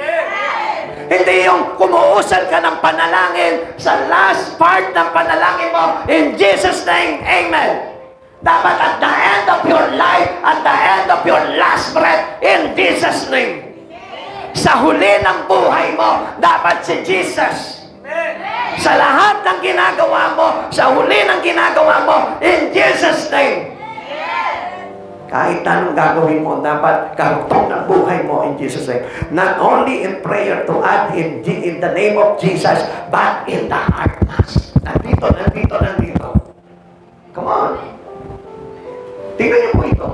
Hindi yung kumuusal ka ng panalangin sa last part ng panalangin mo, in Jesus' name, amen. Dapat at the end of your life, at the end of your last breath, in Jesus' name. Sa huli ng buhay mo, dapat si Jesus. Sa lahat ng ginagawa mo, sa huli ng ginagawa mo, in Jesus' name. Kahit anong gagawin mo, dapat karugtong ng buhay mo in Jesus' name. Not only in prayer to add in the name of Jesus, but in the heart mass. Nandito. Come on. Tingnan niyo po ito.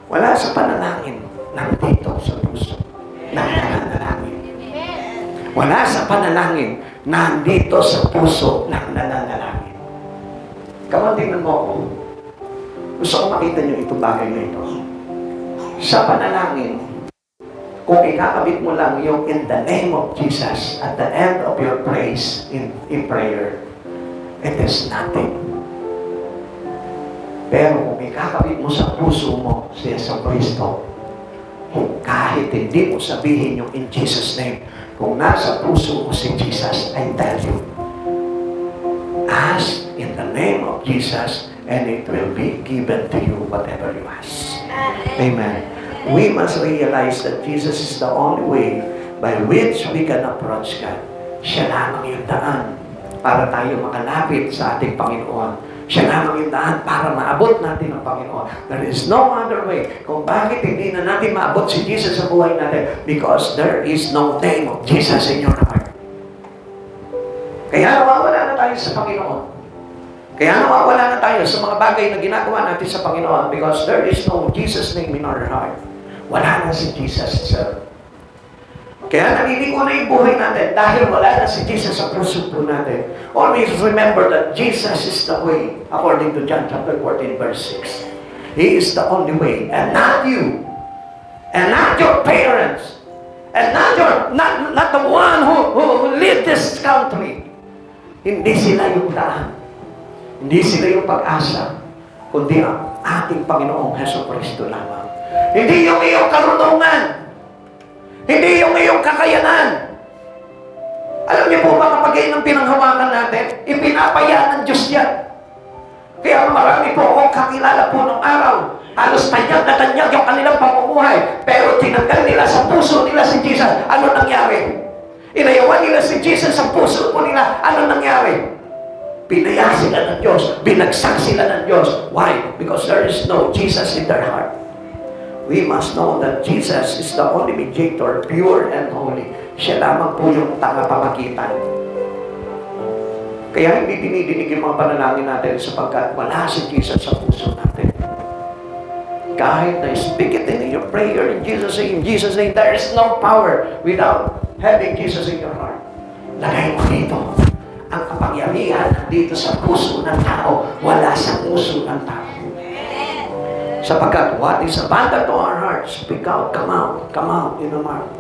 Wala sa panalangin, nandito sa puso. Nananalangin. Wala sa panalangin, nandito sa puso ng nananalangin. Come on, tingnan mo ako. Gusto ko makita niyo itong bagay na ito. Sa panalangin, kung ikakabit mo lang yung in the name of Jesus at the end of your praise in prayer, it is nothing. Pero kung ikakabit mo sa puso mo si Yesu Cristo, kahit hindi mo sabihin yung in Jesus' name, kung nasa puso mo si Jesus, I tell you, ask in the name of Jesus, and it will be given to you whatever you ask. Amen. We must realize that Jesus is the only way by which we can approach God. Siya lamang yung daan para tayo makalapit sa ating Panginoon. Siya lamang yung daan para maabot natin ang Panginoon. There is no other way. Kung bakit hindi na natin maabot si Jesus sa buhay natin, because there is no name of Jesus in your heart. Kaya nawawala na tayo sa Panginoon. Kaya nawawala na tayo sa mga bagay na ginagawa natin sa Panginoon, because there is no Jesus name in our heart. Wala na si Jesus itself. Kaya naliligo na yung buhay natin dahil wala na si Jesus sa puso po natin. Always remember that Jesus is the way, according to John chapter 14, verse 6. He is the only way, and not you, and not your parents, and not the one who lead this country. Hindi sila yung daan. Hindi sila yung pag-asa, kundi ang ating Panginoong Hesus Kristo lamang. Hindi yung iyong karunungan. Hindi yung iyong kakayanan. Alam niyo po ba, kapag yun ang pinanghawakan natin, ipinapaya ng Diyos yan. Kaya marami po akong kakilala po nung araw. Halos tanyag na tanyag yung kanilang pamumuhay. Pero tinanggal nila sa puso nila si Jesus. Ano nangyari? Inayawan nila si Jesus sa puso po nila. Ano nangyari? Pinaya sila ng Diyos. Binagsak sila ng Diyos. Why? Because there is no Jesus in their heart. We must know that Jesus is the only mediator, pure and holy. Siya lamang po yung tagapamagitan. Kaya hindi dinidinig yung mga panalangin natin sapagkat wala si Jesus sa puso natin. Kahit na speak it in your prayer in Jesus' name, there is no power without having Jesus in your heart. Lagay mo dito. Ang kapangyarihan dito sa puso ng tao, wala sa puso ng tao. Sapagkat what is abundant to our hearts, speak out, come out in the mouth.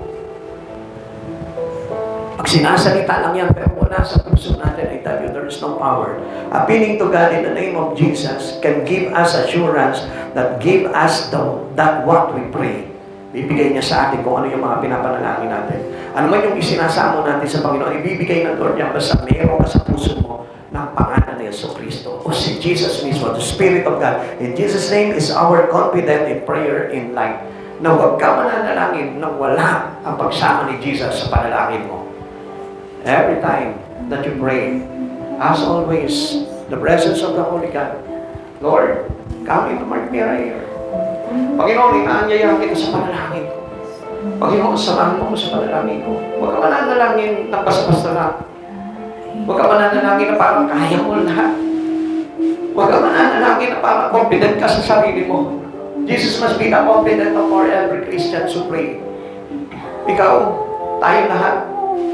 Pag sinasalita lang yan, pero wala sa puso natin, I tell you, there is no power. Appealing to God in the name of Jesus can give us assurance that give us that what we pray. Bibigay niya sa atin kung ano yung mga pinapanalangin natin. Ano man yung isinasamo natin sa Panginoon, ibibigay ng Lord yan basta meron ka sa puso mo ng pangalan ni Yesu Cristo. O si Jesus mismo, the Spirit of God. In Jesus' name is our confidence in prayer in life. Na huwag ka mananalangin na wala ang pagsama ni Jesus sa panalangin mo. Every time that you pray, as always, the presence of the Holy God. Lord, come into my prayer. Panginoon, inaanyayahan kita sa panalangin ko. Panginoon, samahan mo sa panalangin ko. Huwag ka mananalangin na basta-basta lang. Huwag ka mananalangin na parang kaya mo lahat. Huwag ka mananalangin na parang confident ka sa sarili mo. Jesus must be the confident of every Christian to pray. Ikaw, tayo lahat,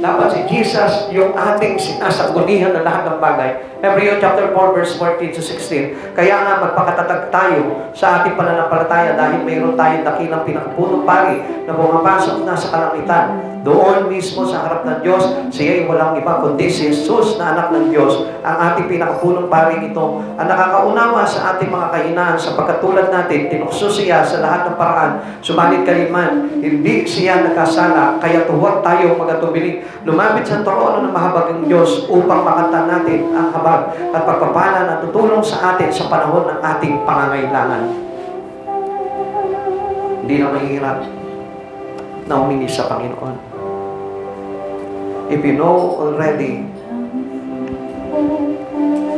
Dapat si Jesus yung ating sinasagulihan ng lahat ng bagay. Hebrew chapter 4 verse 14 to 16. Kaya nga magpakatatag tayo sa ating pananampalataya dahil mayroon tayong dakilang pinakapunong pari na pumapasok na sa kalangitan. Doon mismo sa harap ng Diyos, siya ay walang iba kundi si Jesus na anak ng Diyos, ang ating pinakapunong pari ito, ang nakakaunawa sa ating mga kahinaan sapagkat tulad natin, tinukso siya sa lahat ng paraan. Subalit kaliman, hindi siya nagkasala, kaya huwag tayo magatubiling. Lumapit sa trono ng mahabagang Diyos upang makanta natin ang habag at pagpapala na tutulong sa atin sa panahon ng ating pangangailangan. Hindi na mahirap na humingi sa Panginoon. If you know already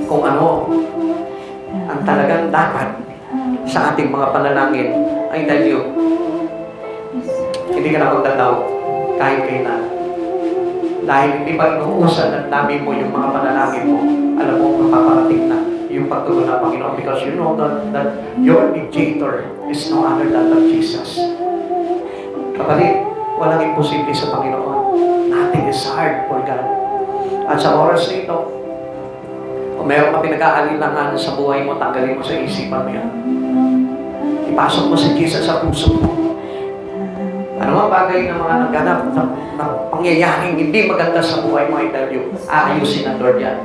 kung ano ang talagang dapat sa ating mga panalangin, I tell you, hindi ka na magtataw kahit kailan. Dahil hindi ba inuusan at namin mo yung mga panalangin mo, alam mo, mapaparating na yung pagtugon ng Panginoon because you know that your mediator is no other than Jesus. Kapatid, walang imposible sa Panginoon. Nothing is hard for God. At sa oras nito, kung meron ka pinag-aalinlanganan sa buhay mo, tanggalin mo sa isipan mo yan. Ipasok mo si Jesus sa puso mo. Ano ang bagay na mga nagganap na pangyayaring hindi maganda sa buhay mo, I tell you, aayusin ng Lord yan.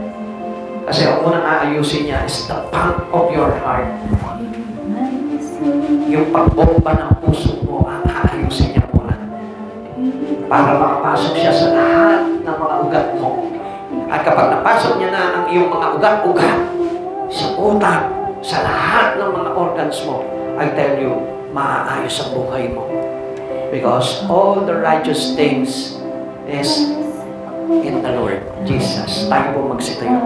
Kasi ang unang aayusin niya is the pump of your heart. Yung pagbomba ng puso mo, ang aayusin niya muna. Para makapasok siya sa lahat ng mga ugat mo. At kapag napasok niya na ang iyong mga ugat-ugat, sa utak, sa lahat ng mga organs mo, I tell you, maaayos ang buhay mo. Because all the righteous things is in the Lord Jesus. Tayo po magsitayo.